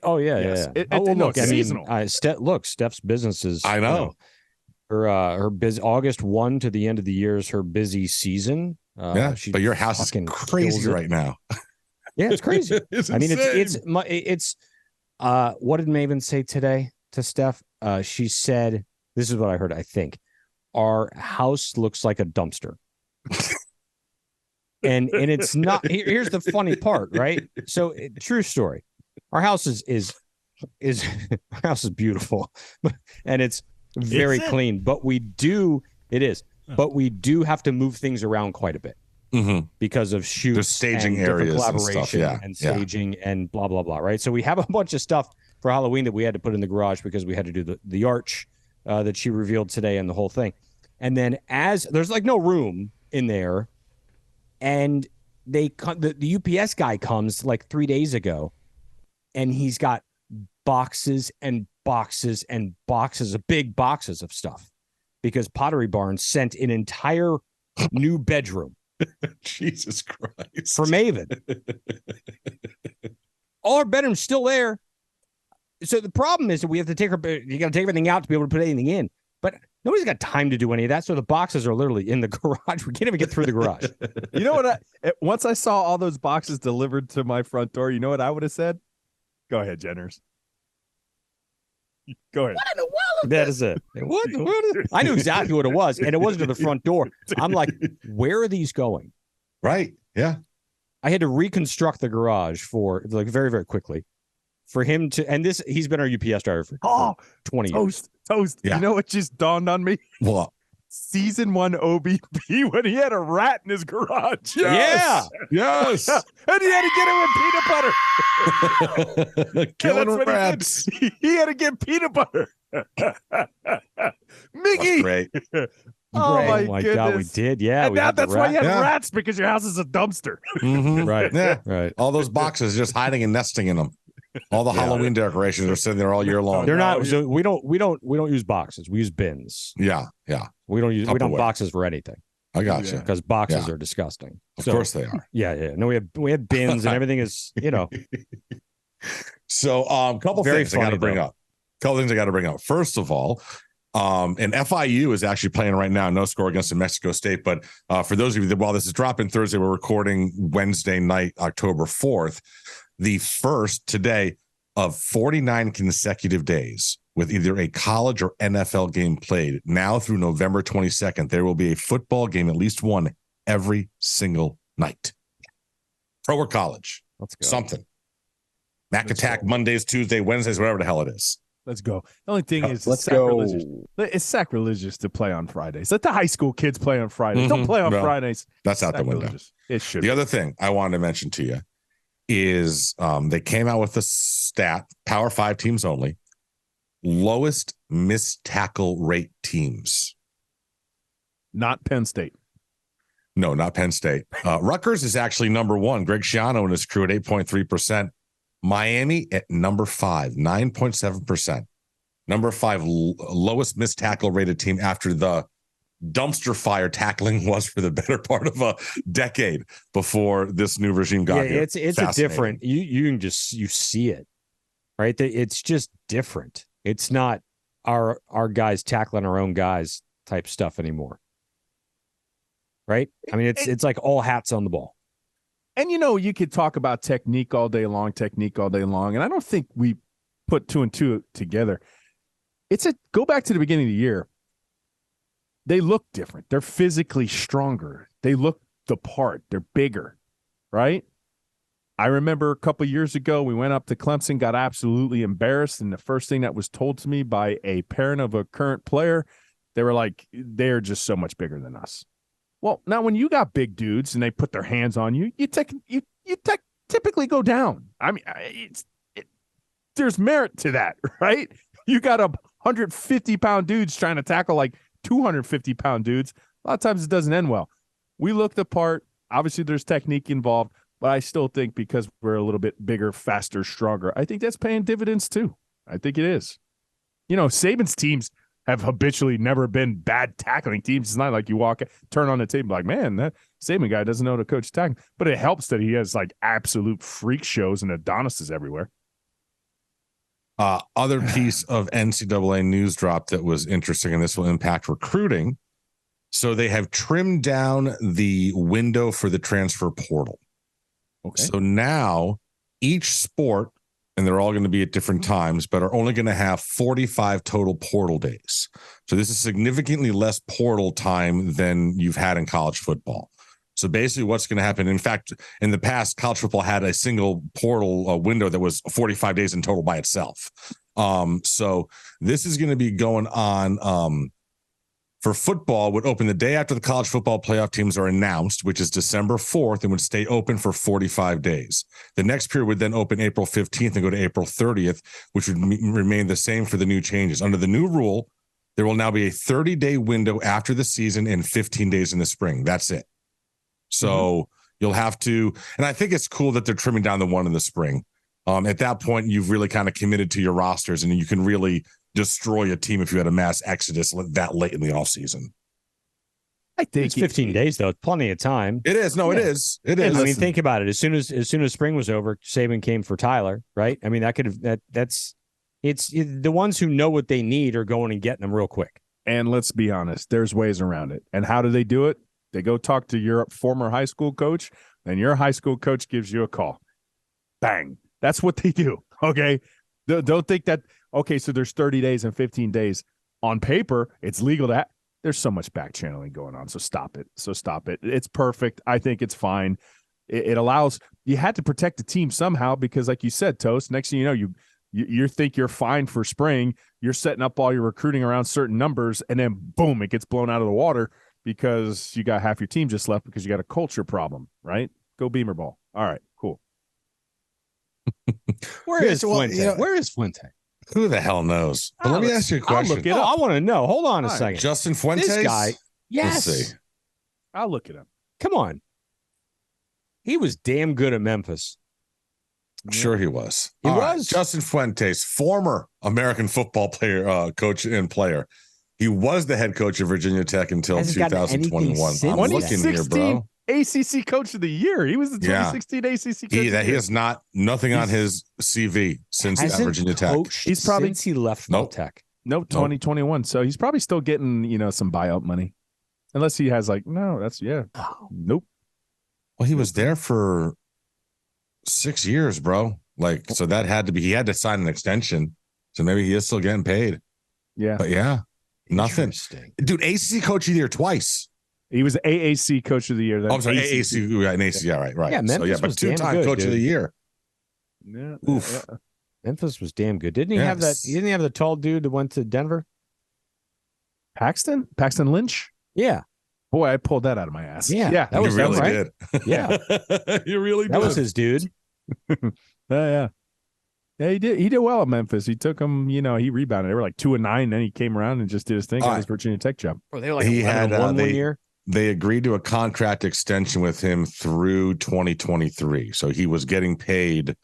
Oh yeah, Yes. yeah. Look, I seasonal. mean, Steph's business is. I know. Her August 1 to the end of the year is her busy season. Yeah, but your house is crazy right now. Yeah, it's crazy. It's I mean, insane. it's what did Maven say today to Steph? She said, "This is what I heard. I think our house looks like a dumpster." and it's not. Here's the funny part, right? So, true story. Our house is our house is beautiful, and it's very clean. But we do have to move things around quite a bit because of shoots, there's staging and areas, collaboration, and, stuff. and staging, and blah blah blah. Right. So we have a bunch of stuff for Halloween that we had to put in the garage because we had to do the arch that she revealed today and the whole thing. And then as there's like no room in there, and the UPS guy comes like 3 days ago, and he's got boxes and boxes and boxes of big boxes of stuff because Pottery Barn sent an entire new bedroom. Jesus Christ. For Maven. All our bedroom's still there. So the problem is that we have to you got to take everything out to be able to put anything in. But nobody's got time to do any of that. So the boxes are literally in the garage. We can't even get through the garage. You know what? Once I saw all those boxes delivered to my front door, you know what I would have said? Go ahead, Jenners. Go ahead. What in the world? That is it. What? I knew exactly what it was, and it wasn't to the front door. I'm like, where are these going? Right. Yeah. I had to reconstruct the garage for like very, very quickly for him to, and he's been our UPS driver for 20 years. Toast. Yeah. You know what just dawned on me? What? Season 1 OBP when he had a rat in his garage. Yes. Yes. And he had to get it with peanut butter. Killing rats. He had to get peanut butter. Mickey. Great. Oh my God, we goodness. did. Yeah. And now that's why you have Yeah. rats, because your house is a dumpster. Right. Yeah. Right. All those boxes just hiding and nesting in them. All the Halloween decorations are sitting there all year long. They're not. So we don't use boxes. We use bins. Yeah. Yeah. We don't Tupperware. have boxes for anything I got you. because boxes are disgusting. Of course they are. Yeah. Yeah. No, we have bins and everything is, So couple Very things I got to funny, bring up. First of all, and FIU is actually playing right now, no score against New Mexico State. But for those of you that, while this is dropping Thursday, we're recording Wednesday night, October 4th, the first today of 49 consecutive days with either a college or NFL game played. Now through November 22nd, there will be a football game, at least one, every single night. Pro or college. Let's go. Something. Mac Attack Mondays, Tuesdays, Wednesdays, whatever the hell it is. Let's go. The only thing is, Let's sacrilegious. go. It's sacrilegious to play on Fridays. Let the high school kids play on Fridays. Don't play on No, Fridays. That's out the window. Sacrilegious. It should. The other thing I wanted to mention to you is they came out with a stat, Power 5 teams only, lowest missed tackle rate teams. Not Penn State. No, not Penn State. Rutgers is actually number one. Greg Schiano and his crew at 8.3%. Miami at number 5, 9.7%. Number 5 lowest missed tackle rated team after the dumpster fire tackling was for the better part of a decade before this new regime got here. It's a different. You can just see it, right? It's just different. It's not our guys tackling our own guys type stuff anymore, right? I mean, it's like all hats on the ball. And you could talk about technique all day long, and I don't think we put 2 and 2 together. Go back to the beginning of the year. They look different. They're physically stronger. They look the part. They're bigger, right? I remember a couple years ago, we went up to Clemson, got absolutely embarrassed, and the first thing that was told to me by a parent of a current player, they were like, they're just so much bigger than us. Well, now when you got big dudes and they put their hands on you, you typically go down. I mean, there's merit to that, right? You got 150-pound dudes trying to tackle like 250-pound dudes. A lot of times it doesn't end well. We look the part. Obviously, there's technique involved, but I still think because we're a little bit bigger, faster, stronger, I think that's paying dividends too. I think it is. Saban's teams have habitually never been bad tackling teams. It's not like you turn on the tape like, man, that Saban guy doesn't know how to coach tackling. But it helps that he has like absolute freak shows and Adonises everywhere. Other piece of NCAA news drop that was interesting, and this will impact recruiting. So they have trimmed down the window for the transfer portal. Okay. So now each sport, and they're all going to be at different times, but are only going to have 45 total portal days. So this is significantly less portal time than you've had in college football. So basically what's going to happen, in fact, in the past, college football had a single portal window that was 45 days in total by itself. So this is going to be going on for football, would open the day after the college football playoff teams are announced, which is December 4th, and would stay open for 45 days. The next period would then open April 15th and go to April 30th, which would remain the same for the new changes. Under the new rule, there will now be a 30-day window after the season and 15 days in the spring. That's it. So you'll have to, and I think it's cool that they're trimming down the one in the spring. At that point, you've really kind of committed to your rosters, and you can really destroy a team if you had a mass exodus that late in the offseason. I think it's 15 days, though. It's plenty of time. It is. No, it is. It is. I mean, think about it. As soon as spring was over, Saban came for Tyler, right? I mean, it's the ones who know what they need are going and getting them real quick. And let's be honest, there's ways around it. And how do they do it? They go talk to your former high school coach, and your high school coach gives you a call. Bang. That's what they do. Okay. Don't think that, okay, so there's 30 days and 15 days. On paper, it's legal to there's so much back channeling going on. So stop it. It's perfect. I think it's fine. It allows, you had to protect the team somehow because, like you said, Toast, next thing you know, you think you're fine for spring. You're setting up all your recruiting around certain numbers, and then boom, it gets blown out of the water because you got half your team just left because you got a culture problem, right? Go Beamer Ball. All right, cool. Where is Fuente? Where is Fuente? Who the hell knows? But let me ask you a question. I'll look it up. I want to know. Hold on a second. Justin Fuentes? This guy. Yes. Let's see. I'll look it up. Come on. He was damn good at Memphis. Sure he was. He All was. Right. Justin Fuentes, former American football player, coach and player. He was the head coach of Virginia Tech until 2021. I'm looking here, bro. ACC Coach of the Year. He was the 2016 ACC Coach of the Year. He has nothing on his CV since Virginia Tech. He's probably since he left Tech. Nope, 2021. So he's probably still getting, some buyout money. Unless he has nope. Well, he was there for 6 years, bro. So that had to be, he had to sign an extension. So maybe he is still getting paid. Yeah. But nothing. Dude, ACC Coach of the Year twice. He was AAC Coach of the Year. I'm sorry, AAC. An ACC. Yeah, right. Yeah, Memphis but two-time Coach of the Year. Yeah. Oof. Yeah. Memphis was damn good. Didn't he have that? Didn't he have the tall dude that went to Denver? Paxton Lynch? Yeah. Boy, I pulled that out of my ass. Yeah. That was really right? good. Yeah. You really did. That was his dude. Yeah, he did well at Memphis. He took him, he rebounded. They were like 2-9, then he came around and just did his thing on his Virginia Tech job. Or they were like he had one year. They agreed to a contract extension with him through 2023. So he was getting paid.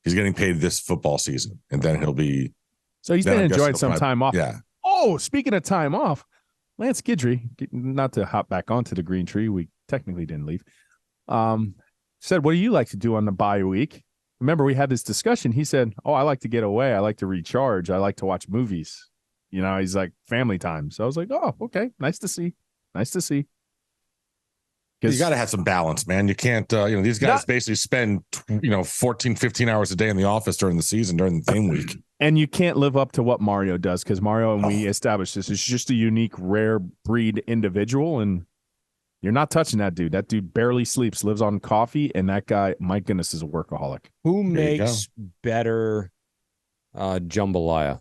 He's getting paid this football season, and then he'll be. So he's been enjoying some time off. Yeah. Oh, speaking of time off, Lance Guidry, not to hop back onto the green tree, we technically didn't leave. Said, "What do you like to do on the bye week?" Remember, we had this discussion. He said, "Oh, I like to get away. I like to recharge. I like to watch movies." He's like family time. So I was like, "Oh, okay, nice to see." You got to have some balance, man. You can't, these guys basically spend, 14, 15 hours a day in the office during the season, during the game week. And you can't live up to what Mario does because Mario, and we established this, is just a unique, rare breed individual. And you're not touching that dude. That dude barely sleeps, lives on coffee. And that guy, my goodness, is a workaholic. Who makes better jambalaya?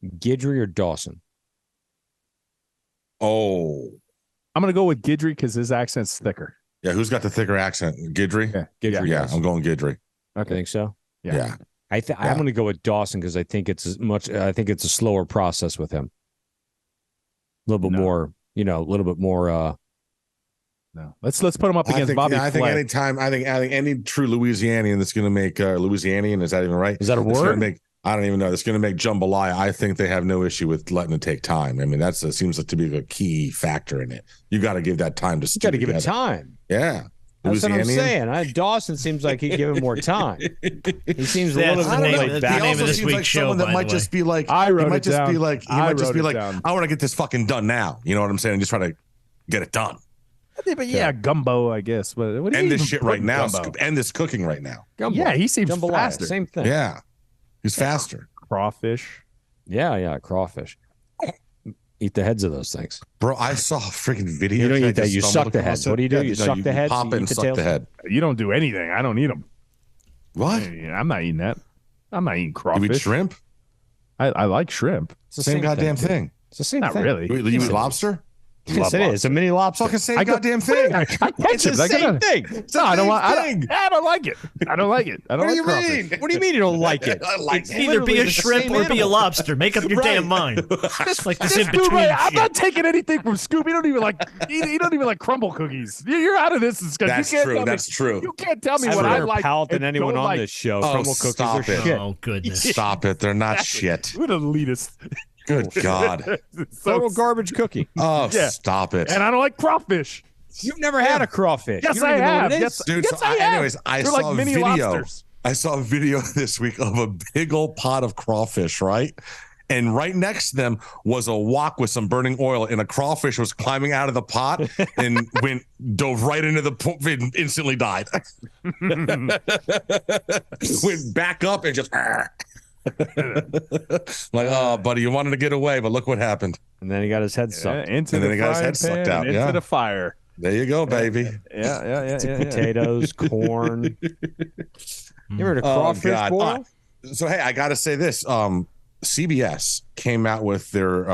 Guidry or Dawson? Oh. I'm going to go with Guidry because his accent's thicker. Yeah, who's got the thicker accent? Guidry? Yeah, Guidry. Yeah, I'm going Guidry. Okay. I think so. Yeah. I'm going to go with Dawson because I think it's a slower process with him. A little bit more, a little bit more. No, let's put him up against Bobby. I think any true Louisianian that's going to make Louisianian, is that even right? Is that a word? I don't even know. It's going to make jambalaya. I think they have no issue with letting it take time. I mean, that seems like to be a key factor in it. You got to give that time to. You got to give it time. Yeah. That's what I'm saying. Dawson seems like he'd give him more time. He seems a little bit laid back. He also seems like someone that might just be like, I might just be like, I want to get this fucking done now. You know what I'm saying? Just try to get it done. But yeah, gumbo, I guess. But what do and this shit right now, and this cooking right now. Gumbo. Yeah, he seems faster. Same thing. Yeah, he's faster. Crawfish. Yeah, crawfish. Eat the heads of those things, bro. I saw a freaking video. You don't eat that. You suck the head. What do you do? You suck the head. Pop and suck the head. You don't do anything. I don't eat them. What? I'm not eating that. I'm not eating crawfish. You eat shrimp? I like shrimp. It's the same goddamn thing. It's the same thing. Not really. You eat lobster? Yes, it is. It's a mini lobster. Fucking same goddamn thing. It's the same thing. No, I don't like it. I don't like it. I don't what like do you crawfish. mean? What do you mean you don't like it? I like it. Either be a shrimp or be a lobster. Make up your damn mind. It's like this in between. I'm not taking anything from Scoop. You don't even like crumble cookies. You're out of this discussion. That's true. That's true. You can't tell me what I like. Palate than anyone on this show. Crumble cookies are shit. Oh goodness. Stop it. They're not shit. What an elitist. Good God. Total garbage cookie. Oh, stop it. And I don't like crawfish. You've never had a crawfish. Yes, I have. Yes, dude. Yes, I have. Anyways, I They're saw like a mini video. lobsters. I saw a video this week of a big old pot of crawfish, right? And right next to them was a wok with some burning oil, and a crawfish was climbing out of the pot and dove right into the pot and instantly died. Went back up and just like, oh, buddy, you wanted to get away, but look what happened. And then he got his head sucked. Into the fire. There you go, baby. Yeah. Potatoes, corn. You ever heard of crawfish boil? So hey, I gotta say this. CBS came out with their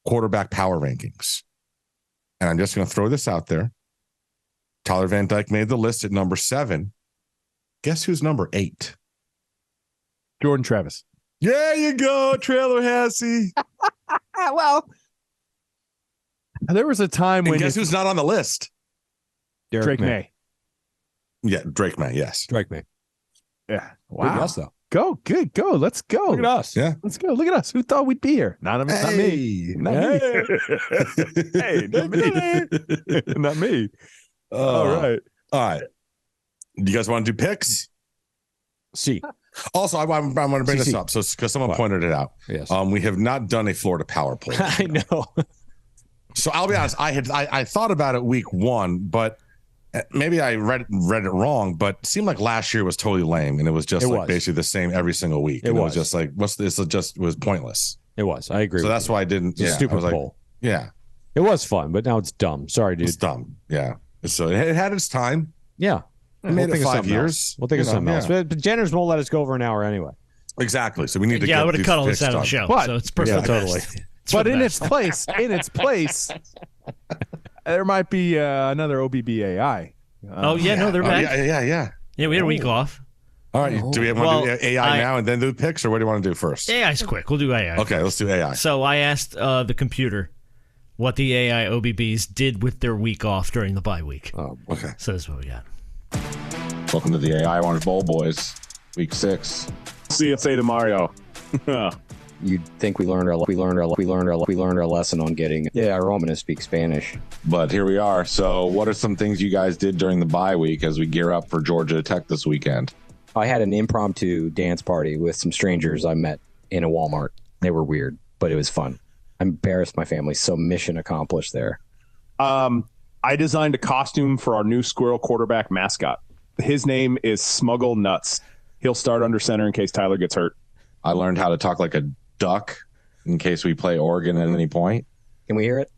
quarterback power rankings. And I'm just gonna throw this out there. Tyler Van Dyke made the list at number 7. Guess who's number 8? Jordan Travis. There you go, Trailer Hassey. Well, there was a time when guess who's not on the list? Drake May. Yeah, Drake May. Yes, Drake May. Yeah. Wow. Good guess, though. Go. Let's go. Look at us. Yeah. Let's go. Look at us. Who thought we'd be here? Not me. Hey, not me. Not me. All right. Do you guys want to do picks? See. Also, I want to bring this up because someone pointed it out. Yes. We have not done a Florida power poll. I know. So I'll be honest. I thought about it week 1, but maybe I read it wrong. But it seemed like last year was totally lame, and it was just basically the same every single week. It was just like, what's this? It just was pointless. It was. I agree. So that's why I didn't. It's a stupid poll. Yeah. It was fun, but now it's dumb. Sorry, dude. It's dumb. Yeah. So it had its time. Yeah. It made it 5 years. We'll think of something else. But Jenners won't let us go over an hour anyway. Exactly. So we need to. Yeah, I would have cut all this out of the show. But, so it's perfect. Yeah, totally. But in its place, there might be another OBBAI. They're back. Yeah. Yeah, we had a week off. All right. Do we want to do AI now and then do picks, or what do you want to do first? AI's quick. We'll do AI. Okay, let's do AI. So I asked the computer what the AI OBBs did with their week off during the bye week. Oh, okay. So this is what we got. Welcome to the AI Orange Bowl, boys. Week 6. CSA to Mario. You'd think we learned our lesson on getting Roman to speak Spanish. But here we are. So what are some things you guys did during the bye week as we gear up for Georgia Tech this weekend? I had an impromptu dance party with some strangers I met in a Walmart. They were weird, but it was fun. I embarrassed my family, so mission accomplished there. I designed a costume for our new squirrel quarterback mascot. His name is Smuggle Nuts. He'll start under center in case Tyler gets hurt. I learned how to talk like a duck in case we play Oregon at any point. Can we hear it?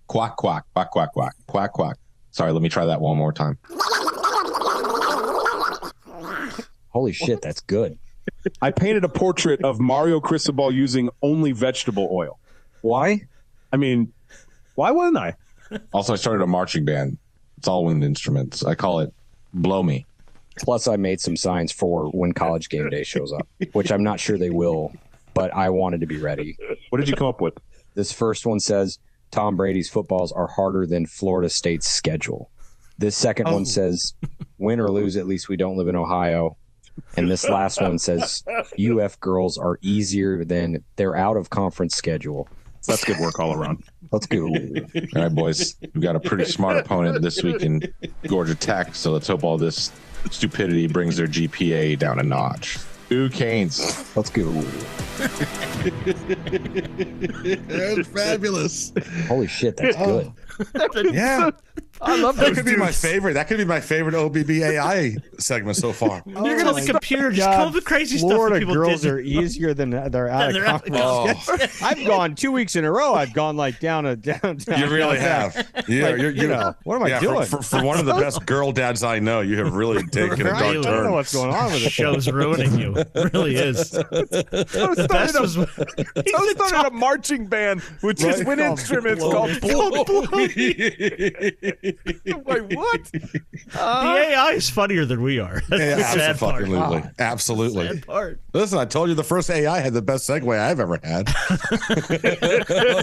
Quack, quack, quack, quack, quack, quack, quack. Sorry, let me try that one more time. Holy shit, that's good. I painted a portrait of Mario Cristobal using only vegetable oil. Why? I mean, why wouldn't I? Also, I started a marching band. It's all wind instruments. I call it Blow Me. Plus, I made some signs for when College Game Day shows up, which I'm not sure they will, but I wanted to be ready. What did you come up with? This first one says Tom Brady's footballs are harder than Florida State's schedule. This second one says win or lose, at least we don't live in Ohio. And this last one says UF girls are easier than their out-of-conference schedule. So that's good work all around. Let's go. All right, boys. We've got a pretty smart opponent this week in Georgia Tech, so let's hope all this stupidity brings their GPA down a notch. Ooh, Canes. Let's go. That's fabulous. Holy shit, that's good. Yeah. I love That those could be my dudes. favorite. That could be my favorite OBBAI segment so far. You're gonna the computer just come up with crazy stuff Florida that people girls did. are easier than they're out They're of out of conference. Oh, I've gone 2 weeks in a row. I've gone like down. you really have. Yeah, Like, you know, what am I doing? For one of the best girl dads I know, you have really taken a Right? dark I don't know turn. what's going on with The it. show's ruining you. It really is. The best was I started a marching band with just wind instruments called Wait, what? the AI is funnier than we are. That's Yeah, the sad part. absolutely. Absolutely. Sad part. Listen, I told you the first AI had the best segue I've ever had.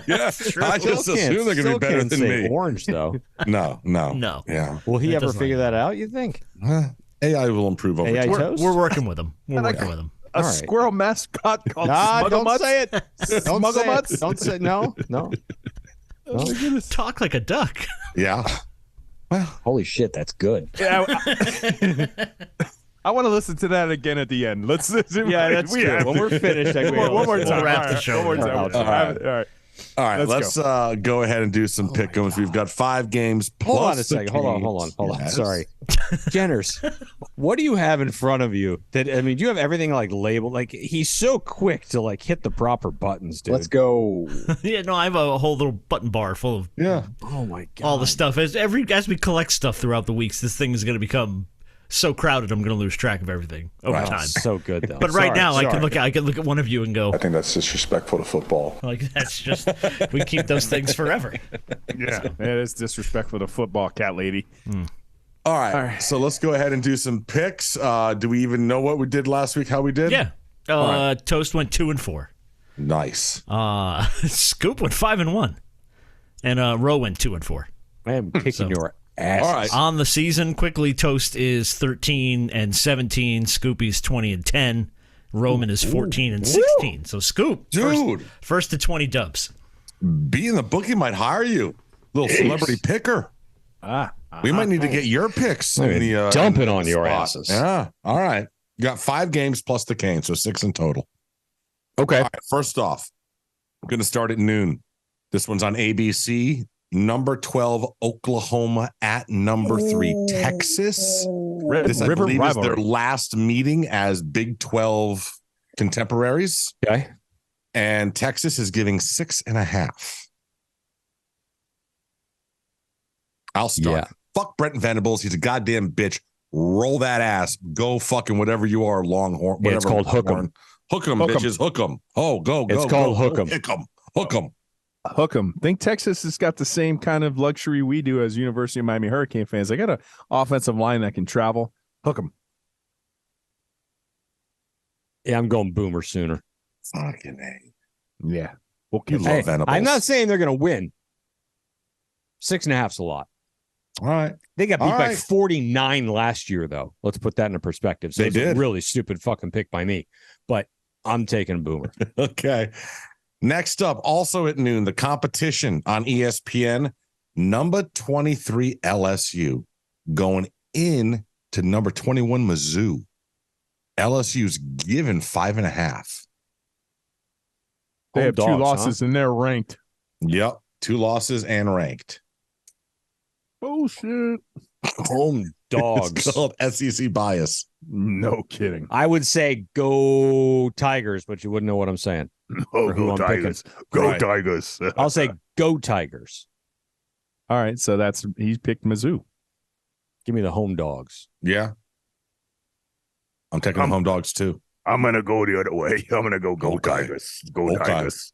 Yeah, I just assume they're going to be better than me. Orange though. No. No. Yeah. Will he It ever doesn't figure that out? You think? AI will improve over AI time. toast? We're working with them. We're working with them. A All right. squirrel mascot called Nah, Smuggle don't Mutts? say it. Don't Smuggle say it. Mutts? Don't say no. Talk like a duck. Yeah. Holy shit, that's good. Yeah, I want to listen to that again at the end. Let's. Yeah, that's good. When we're finished, I one more will. time. We'll wrap All the right, show. one more time. All right. All right. All right, Let's let's go ahead and do some pick-ems. We've got 5 games plus. Hold on a second. Hold on. Yes. Sorry. Jenners, what do you have in front of you? Do you have everything like labeled? Like he's so quick to like hit the proper buttons, dude. Let's go. Yeah, no, I have a whole little button bar full of Yeah. Oh my god. all the stuff. As we collect stuff throughout the weeks, this thing is going to become so crowded. I'm going to lose track of everything over Right. time. So good though. But right Sorry, now, I sorry. can look at one of you and go, I think that's disrespectful to football. like, that's just we keep those things forever. Yeah, it is disrespectful to football, cat lady. All right. So let's go ahead and do some picks. Do we even know what we did last week? How we did? Yeah. Toast went 2-4. Nice. Scoop went 5-1, and Roe went 2-4. I am kicking your ass. All right. On the season, quickly, Toast is 13-17. Scoopy's 20-10. Roman is 14-16. So Scoop, Dude. first to 20 dubs. Being the bookie might hire you. Little celebrity picker. We might need to get your picks in the dumping in the on your spot. asses. Yeah. All right. You got 5 games plus the cane, so 6 in total. Okay. All right. First off, I'm going to start at noon. This one's on ABC. Number 12, Oklahoma at number 3, Texas. This, I River believe, is their rivalry. last meeting as Big 12 contemporaries. Okay. And Texas is giving 6.5. I'll start. Yeah. Fuck Brent Venables. He's a goddamn bitch. Roll that ass. Go fucking whatever you are, Longhorn. Yeah, it's whatever called hook 'em. Longhorn. Hook 'em, Hook 'em. bitches. Hook 'em. Oh, go. It's called hook 'em. Hook 'em. Hook 'em. Hook 'em. Think Texas has got the same kind of luxury we do as University of Miami Hurricane fans. They got an offensive line that can travel. Hook 'em. Yeah, I'm going Boomer sooner. Fucking A. Yeah. You Hey, love Venables. I'm not saying they're going to win. 6.5's a lot. All right. They got beat All by right. 49 last year, though. Let's put that into perspective. So They it's a did. really stupid fucking pick by me, but I'm taking Boomer. Okay. Next up, also at noon, the competition on ESPN. Number 23 LSU going in to number 21 Mizzou. LSU's given 5.5. They Home have 2 dogs, losses and they're ranked. Yep. 2 losses and ranked. Bullshit. Home dogs. It's called SEC bias. No kidding. I would say go Tigers, but you wouldn't know what I'm saying. Oh, Or who I'm Tigers. Go Right. Tigers. I'll say go Tigers. All right. So he's picked Mizzou. Give me the home dogs. Yeah. I'm taking the home dogs too. I'm going to go the other way. I'm going to go Okay. Tigers. Go Okay. Tigers.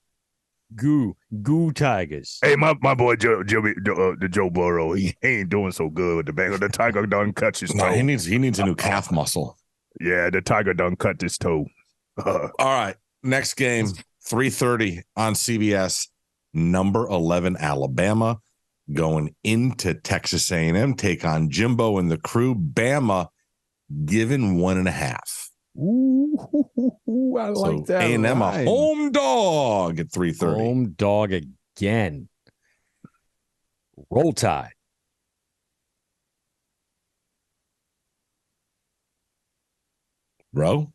Goo Tigers. Hey, my boy Joe Burrow, he ain't doing so good with the Bengals. The Tiger done cut his toe. No, he needs a new calf muscle. Yeah, the Tiger done cut his toe. All right, next game, 3:30 on CBS. Number 11 Alabama going into Texas A&M, take on Jimbo and the crew. Bama given 1.5. Ooh, I like that. A&M a home dog at 3:30. Home dog again. Roll Tide. Bro,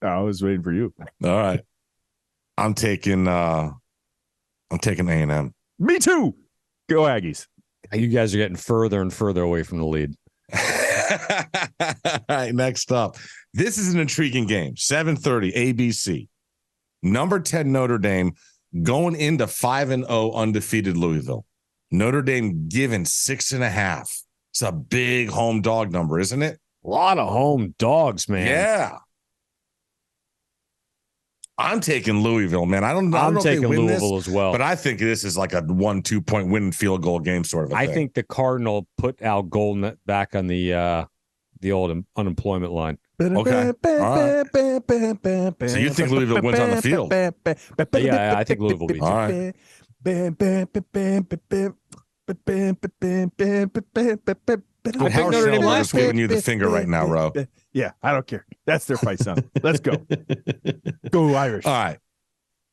I was waiting for you. all right. I'm taking A&M. Me too. Go Aggies. You guys are getting further and further away from the lead. All right, next up. This is an intriguing game. 7:30 ABC. Number 10 Notre Dame going into 5-0 undefeated Louisville. Notre Dame given 6.5. It's a big home dog number, isn't it? A lot of home dogs, man. Yeah. I'm taking Louisville, man. I don't know if taking they win Louisville this, as well. but I think this is like a 1-2 point win field goal game sort of a I thing. think the Cardinal put Al Golden back on the old unemployment line. Okay. All right. So you think Louisville wins on the field? Yeah, I think Louisville beats All them. right. I picked Notre Dame last week. Giving you the finger right now, Ro. Yeah, I don't care. That's their fight song. Let's go. Go Irish. All right.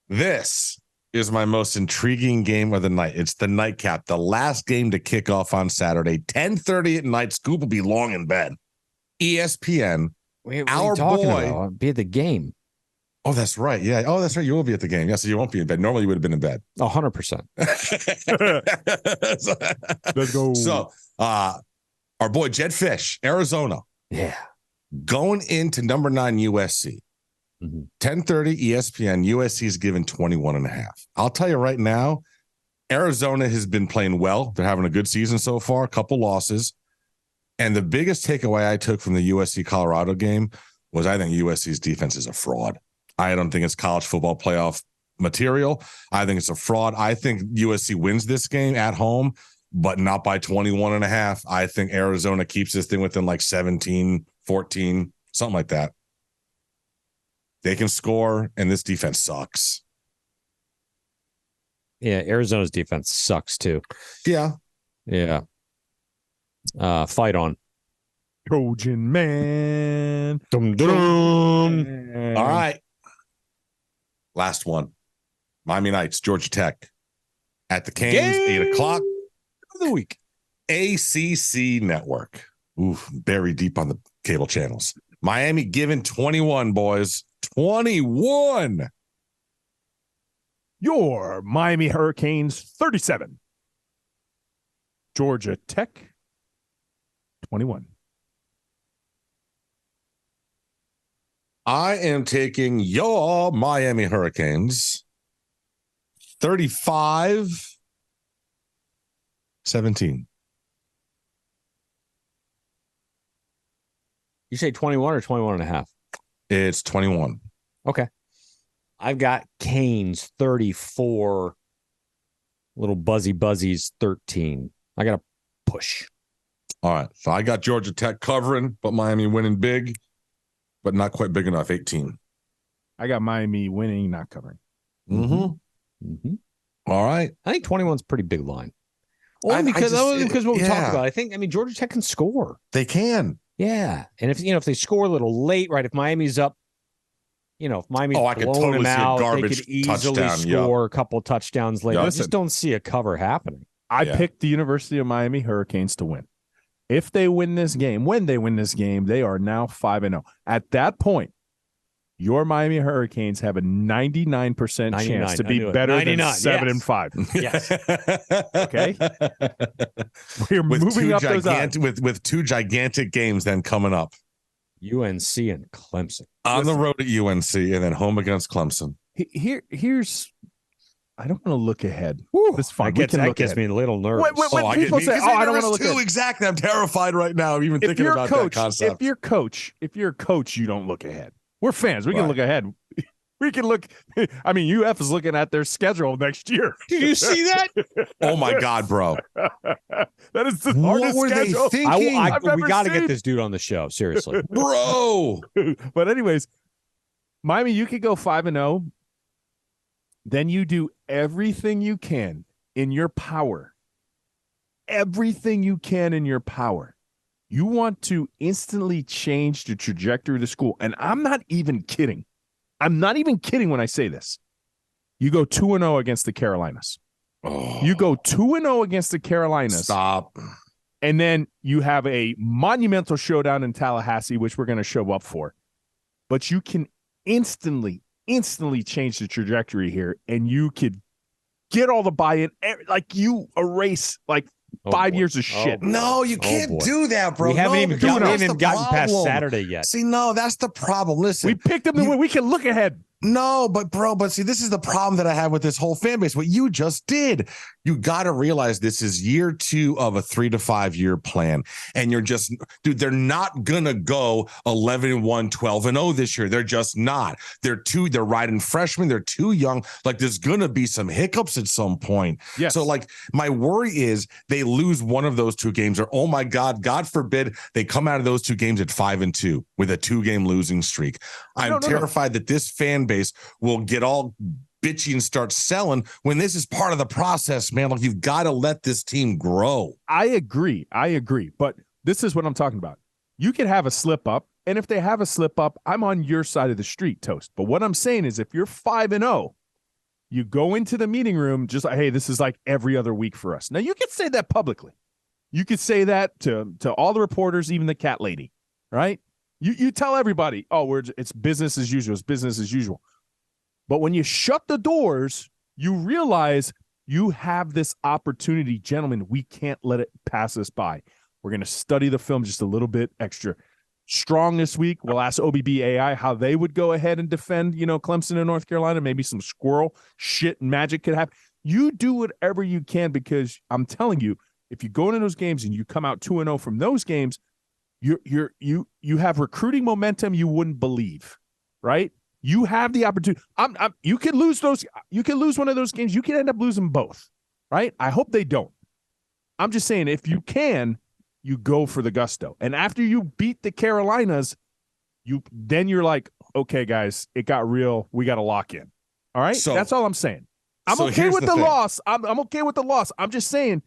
This is my most intriguing game of the night. It's the nightcap, the last game to kick off on Saturday, 10:30 at night. Scoop will be long in bed. ESPN. What Our are you talking boy. about? I'll be at the game. Oh, that's right. Yeah. Oh, that's right. You will be at the game. Yes, you won't be in bed. Normally, you would have been in bed. 100%. Let's go. So, our boy Jed Fish, Arizona, Yeah. going into number 9 USC. 10:30 ESPN. USC is given 21.5. I'll tell you right now, Arizona has been playing well. They're having a good season so far, a couple losses. And the biggest takeaway I took from the USC Colorado game was I think USC's defense is a fraud. I don't think it's college football playoff material. I think it's a fraud. I think USC wins this game at home, but not by 21.5. I think Arizona keeps this thing within like 17, 14, something like that. They can score, and this defense sucks. Yeah, Arizona's defense sucks too. Yeah. Yeah. Fight on. Trojan man. Dum, dum. All right. Last one. Miami Knights, Georgia Tech. At the Canes, 8 o'clock. Of the week. ACC Network. Ooh, buried deep on the cable channels. Miami given 21, boys. 21. Your Miami Hurricanes 37. Georgia Tech 21. I am taking your Miami Hurricanes 35-17. You say 21 or 21 and a half? It's 21. Okay. I've got Canes 34, little buzzies 13. I got to push. All right. So I got Georgia Tech covering, but Miami winning big, but not quite big enough, 18. I got Miami winning, not covering. Mm-hmm. All right. I think 21's a pretty big line. Only because what we talked about. I think, Georgia Tech can score. They can. Yeah. And if they score a little late, right? If Miami's up, if Miami's I could blown totally them see a out, they garbage could easily touchdown, score a couple touchdowns later. I just don't see a cover happening. I picked the University of Miami Hurricanes to win. If they win this game, when they win this game, they are now 5-0. At that point, your Miami Hurricanes have a 99% chance to be better than 7-5. Yes. Okay. We're moving up those odds. with two gigantic games then coming up. UNC and Clemson. On the road at UNC and then home against Clemson. Here's I don't want to look ahead. It's fine. That gets me a little nervous. When people say, I don't want to look ahead. Exactly. I'm terrified right now even thinking about that concept. If you're a coach, you don't look ahead. We're fans. We can look ahead. We can look. I mean, UF is looking at their schedule next year. Did you see that? Oh my God, bro! That is the What hardest were they schedule thinking? I've we ever got to seen. get this dude on the show. Seriously, Bro. But anyways, Miami, you could go 5-0. Then you do everything you can in your power. Everything you can in your power. You want to instantly change the trajectory of the school. And I'm not even kidding. I'm not even kidding when I say this. You go 2-0 against the Carolinas. You go 2-0 against the Carolinas. Stop. And then you have a monumental showdown in Tallahassee, which we're going to show up for. But you can instantly change the trajectory here, and you could get all the buy-in. Like, you erase like 5 years of shit. No, you can't do that, bro. We haven't even gotten past Saturday yet. See, no, that's the problem. Listen, We picked them to win. We can look ahead. No, but see, this is the problem that I have with this whole fan base. What you just did, you got to realize this is year 2 of a 3 to 5 year plan. And you're just, dude, they're not going to go 11-1, 12-0 this year. They're just not. They're riding freshmen. They're too young. Like, there's going to be some hiccups at some point. Yes. So, like, my worry is they lose one of those 2 games, or, oh my God, God forbid, they come out of those 2 games at 5-2 with a 2-game losing streak. I'm terrified that this fan base will get all bitchy and start selling when this is part of the process, man. Like, you've got to let this team grow. I agree. But this is what I'm talking about. You can have a slip up, and if they have a slip up, I'm on your side of the street, Toast. But what I'm saying is, if you're 5-0, you go into the meeting room just like, hey, this is like every other week for us. Now, you could say that publicly. You could say that to all the reporters, even the cat lady, right? You tell everybody, oh, it's business as usual. It's business as usual. But when you shut the doors, you realize you have this opportunity. Gentlemen, we can't let it pass us by. We're going to study the film just a little bit extra strong this week. We'll ask OBBAI how they would go ahead and defend, Clemson and North Carolina. Maybe some squirrel shit and magic could happen. You do whatever you can, because I'm telling you, if you go into those games and you come out 2-0 from those games, you have recruiting momentum you wouldn't believe, right? You have the opportunity. You can lose those. You can lose one of those games. You can end up losing both, right? I hope they don't. I'm just saying, if you can, you go for the gusto. And after you beat the Carolinas, you're like, okay, guys, it got real. We got to lock in. All right, so that's all I'm saying. I'm okay with the loss. I'm okay with the loss. I'm just saying,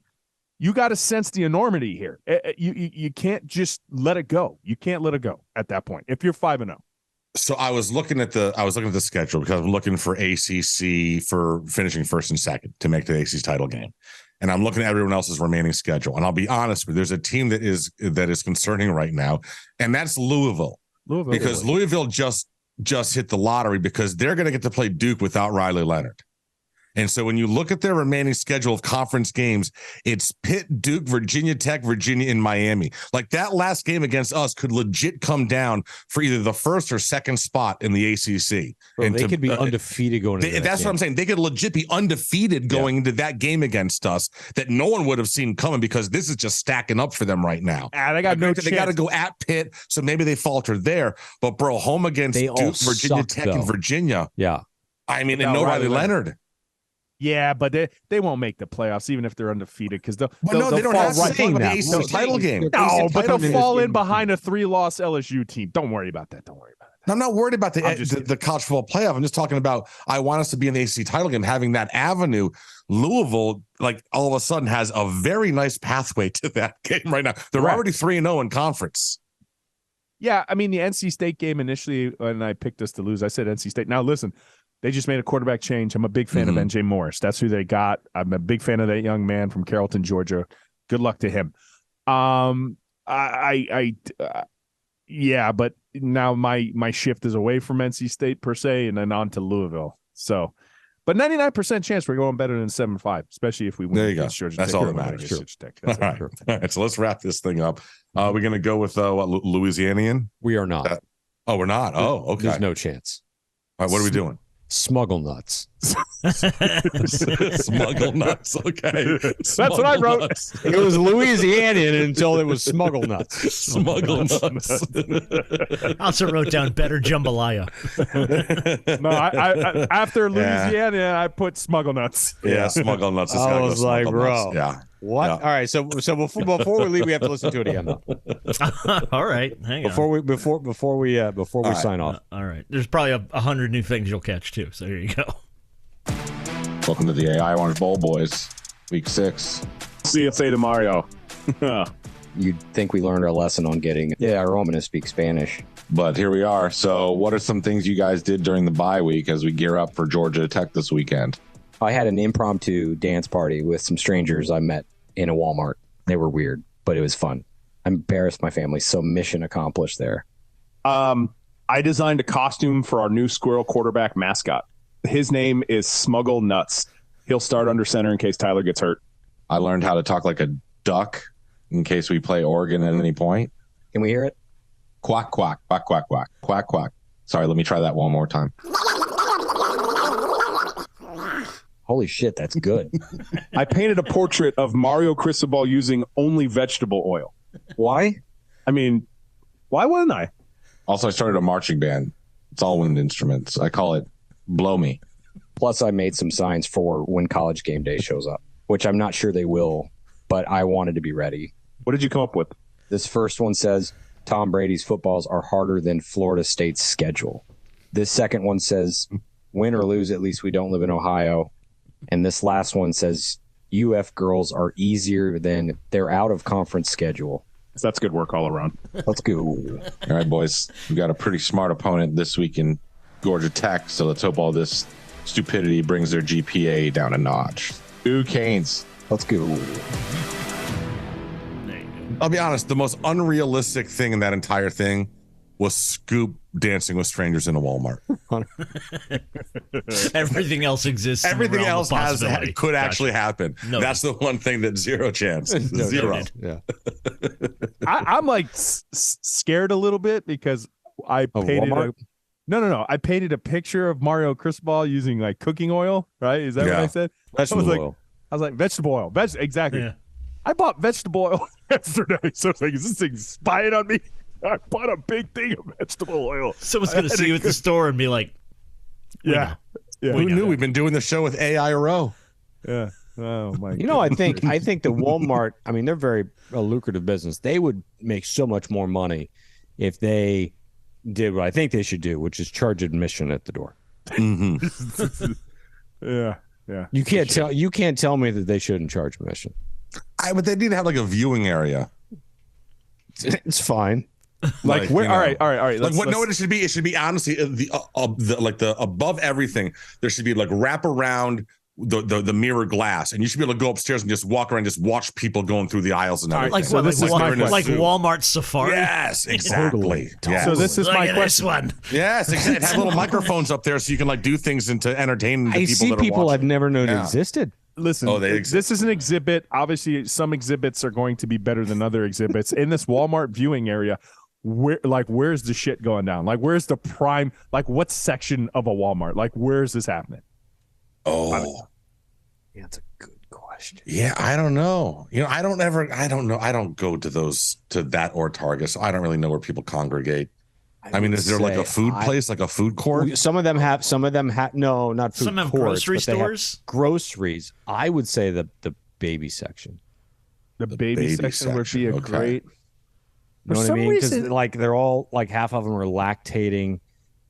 you got to sense the enormity here. You can't just let it go. You can't let it go at that point if you're 5-0. So I was looking at the schedule because I'm looking for ACC for finishing first and second to make the ACC title game, and I'm looking at everyone else's remaining schedule. And I'll be honest with you, there's a team that is concerning right now, and that's Louisville. Because Louisville just hit the lottery because they're going to get to play Duke without Riley Leonard. And so when you look at their remaining schedule of conference games, it's Pitt, Duke, Virginia Tech, Virginia, and Miami. Like, that last game against us could legit come down for either the first or second spot in the ACC. Bro, and they could be undefeated going into that That's game. what I'm saying. They could legit be undefeated going into that game against us that no one would have seen coming, because this is just stacking up for them right now. They got no chance. They got to go at Pitt, so maybe they falter there. But, bro, home against Duke, Virginia Tech, and Virginia. Yeah. I mean, and no Riley Leonard. Yeah, but they won't make the playoffs even if they're undefeated, because they'll they don't fall have right in the ACC title game. No, but they'll fall in behind a 3-loss LSU team. Don't worry about that. I'm not worried about the college football playoff. I'm just talking about, I want us to be in the ACC title game, having that avenue. Louisville, like, all of a sudden has a very nice pathway to that game right now. They're already 3-0 in conference. Yeah, I mean, the NC State game initially, when I picked us to lose, I said NC State. Now, listen, they just made a quarterback change. I'm a big fan of NJ Morris. That's who they got. I'm a big fan of that young man from Carrollton, Georgia. Good luck to him. Yeah, but now my shift is away from NC State per se, and then on to Louisville. So, but 99% chance we're going better than 7-5, especially if we win. There you go. Georgia That's Tech. all that matters. All right. So let's wrap this thing up. We're going to go with Louisianian? We are not. We're not. Oh, okay. There's no chance. All right, what are we doing? Smuggle nuts. Smuggle nuts. Okay. That's what I wrote. Nuts. It was Louisianian until it was smuggle nuts. Smuggle nuts. I also wrote down better jambalaya. No, I after Louisiana, I put smuggle nuts. Yeah, smuggle nuts. I was like, bro. Yeah. What? Yeah. All right, so before we leave, we have to listen to it again. Though. All right, hang on. Before we sign off. All right, there's probably 100 new things you'll catch too. So here you go. Welcome to the AI Orange Bowl, boys. Week 6. CSA to Mario. You'd think we learned our lesson on getting Roman to speak Spanish. But here we are. So what are some things you guys did during the bye week as we gear up for Georgia Tech this weekend? I had an impromptu dance party with some strangers I met in a Walmart. They were weird, but it was fun. I embarrassed my family, so mission accomplished there. I designed a costume for our new squirrel quarterback mascot. His name is Smuggle Nuts. He'll start under center in case Tyler gets hurt. I learned how to talk like a duck in case we play Oregon at any point. Can we hear it? Quack, quack, quack, quack, quack, quack, quack. Sorry, let me try that one more time. Holy shit, that's good. I painted a portrait of Mario Cristobal using only vegetable oil. Why? I mean, why wouldn't I? Also, I started a marching band. It's all wind instruments. I call it Blow Me. Plus, I made some signs for when College Game Day shows up, which I'm not sure they will, but I wanted to be ready. What did you come up with? This first one says, Tom Brady's footballs are harder than Florida State's schedule. This second one says, win or lose, at least we don't live in Ohio. And this last one says, UF girls are easier than their out-of-conference schedule. So that's good work all around. Let's go. All right, boys. We got a pretty smart opponent this week in Georgia Tech, so let's hope all this stupidity brings their GPA down a notch. Ooh, Canes. Let's go. I'll be honest, the most unrealistic thing in that entire thing was Scoop dancing with strangers in a Walmart. Everything else exists. Everything else could Gotcha. actually happen. Noted. That's the one thing that zero chance. Zero. Yeah. I'm like scared a little bit because I painted Walmart? No. I painted a picture of Mario Cristobal using like cooking oil. Right? Is that what Yeah. I said? Vegetable I oil. was like vegetable oil. Exactly. Yeah. I bought vegetable oil yesterday, so I was like, is this thing spying on me? I bought a big thing of vegetable oil. Someone's gonna see you at the store and be like, Yeah. Who knew? We've been doing the show with AIRO. Yeah. Oh my. You know, I think the Walmart, I mean, they're very a lucrative business. They would make so much more money if they did what I think they should do, which is charge admission at the door. Mm-hmm. Yeah. You can't tell me that they shouldn't charge admission. But they need to have like a viewing area. It's fine. Like where? you know, All right. Like what? No, it should be. It should be honestly the above everything. There should be like wrap around the mirror glass, and you should be able to go upstairs and just walk around, and just watch people going through the aisles and everything. like So this is my like question. Walmart Safari. Yes, exactly. Yes. So this is Look my at question. this one. Yes, exactly. Have little microphones up there so you can like do things and to entertain the I people see that are people watching. I've never known Yeah. existed. Listen, Oh, they exist. this is an exhibit. Obviously, some exhibits are going to be better than other exhibits. In this Walmart viewing area, where's the shit going down? Like, where's the prime? Like, what section of a Walmart? Like, where's this happening? Oh, Yeah, that's a good question. yeah. I don't know. You know, I don't know. I don't go to that or Target, so I don't really know where people congregate. I mean, is there like a food place, like a food court? Some of them have. No, not food Some have courts, grocery but they have stores. Groceries. I would say the baby section. The baby section would be a okay. great. You know For what I some mean? Because reason- like they're all like half of them are lactating.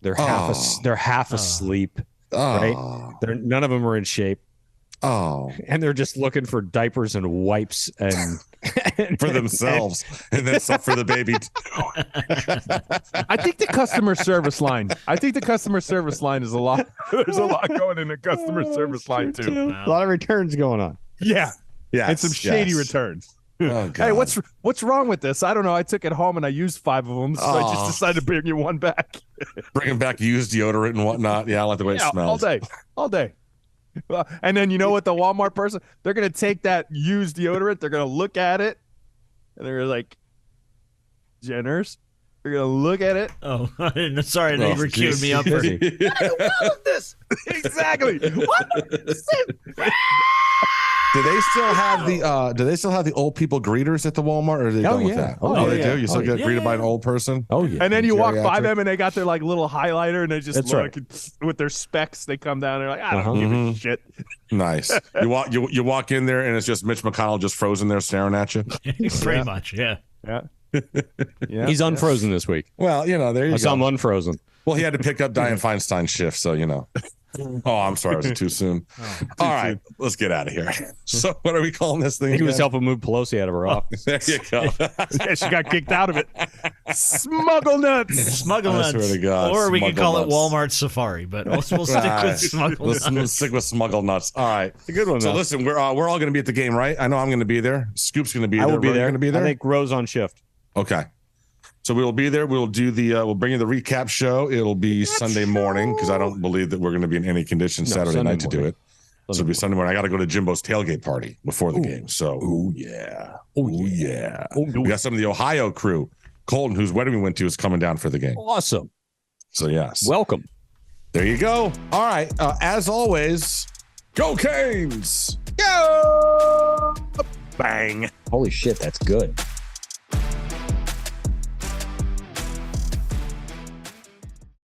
They're half asleep. Right? None of them are in shape, and they're just looking for diapers and wipes and for themselves, and then some for the baby. I think the customer service line. Is a lot. There's a lot going in the customer service line too. A lot of returns going on. Yeah, Yeah, and some shady returns. Oh, God. Hey, what's wrong with this? I don't know. I took it home and I used 5 of them, so I just decided to bring you one back. Bringing back used deodorant and whatnot. Yeah, I like the way it smells. all day. And then you know what? The Walmart person, they're gonna take that used deodorant, they're gonna look at it, and they're like, Jenners, We're gonna look at it. Oh, sorry, they were queuing me up for. I love this. Exactly. What? Do they still have the old people greeters at the Walmart, or are they done with that? They do. You still get greeted by an old person. Oh yeah. And then you walk by them, and they got their like little highlighter, and they just look with their specs. They come down. They're like, I don't give a shit. Nice. You walk in there, and it's just Mitch McConnell just frozen there staring at you. Pretty much, yeah. He's unfrozen this week. Well, there you go. I'm unfrozen. Well, he had to pick up Dianne Feinstein's shift, so Oh, I'm sorry. Was it too soon? All right, let's get out of here. So what are we calling this thing? He was helping move Pelosi out of her office. There you go. She got kicked out of it. Smuggle nuts. Smuggle nuts. I swear to God, or we could call nuts. it Walmart Safari, but we'll stick with smuggle nuts. Let's stick with smuggle nuts. All right. It's a good one, So though. listen, we're all going to be at the game, right? I know I'm going to be there. Scoop's going to be I there. will be there. Going to be there. I think Rose on shift. Okay. So we will be there. We'll do we'll bring you the recap show. It'll be Sunday morning because I don't believe that we're going to be in any condition Saturday night to do it. So it'll be Sunday morning. I got to go to Jimbo's tailgate party before the game. So, we got some of the Ohio crew. Colton, whose wedding we went to, is coming down for the game. Awesome. So, yes. Welcome. There you go. All right. As always, go Canes! Go! Bang. Holy shit, that's good.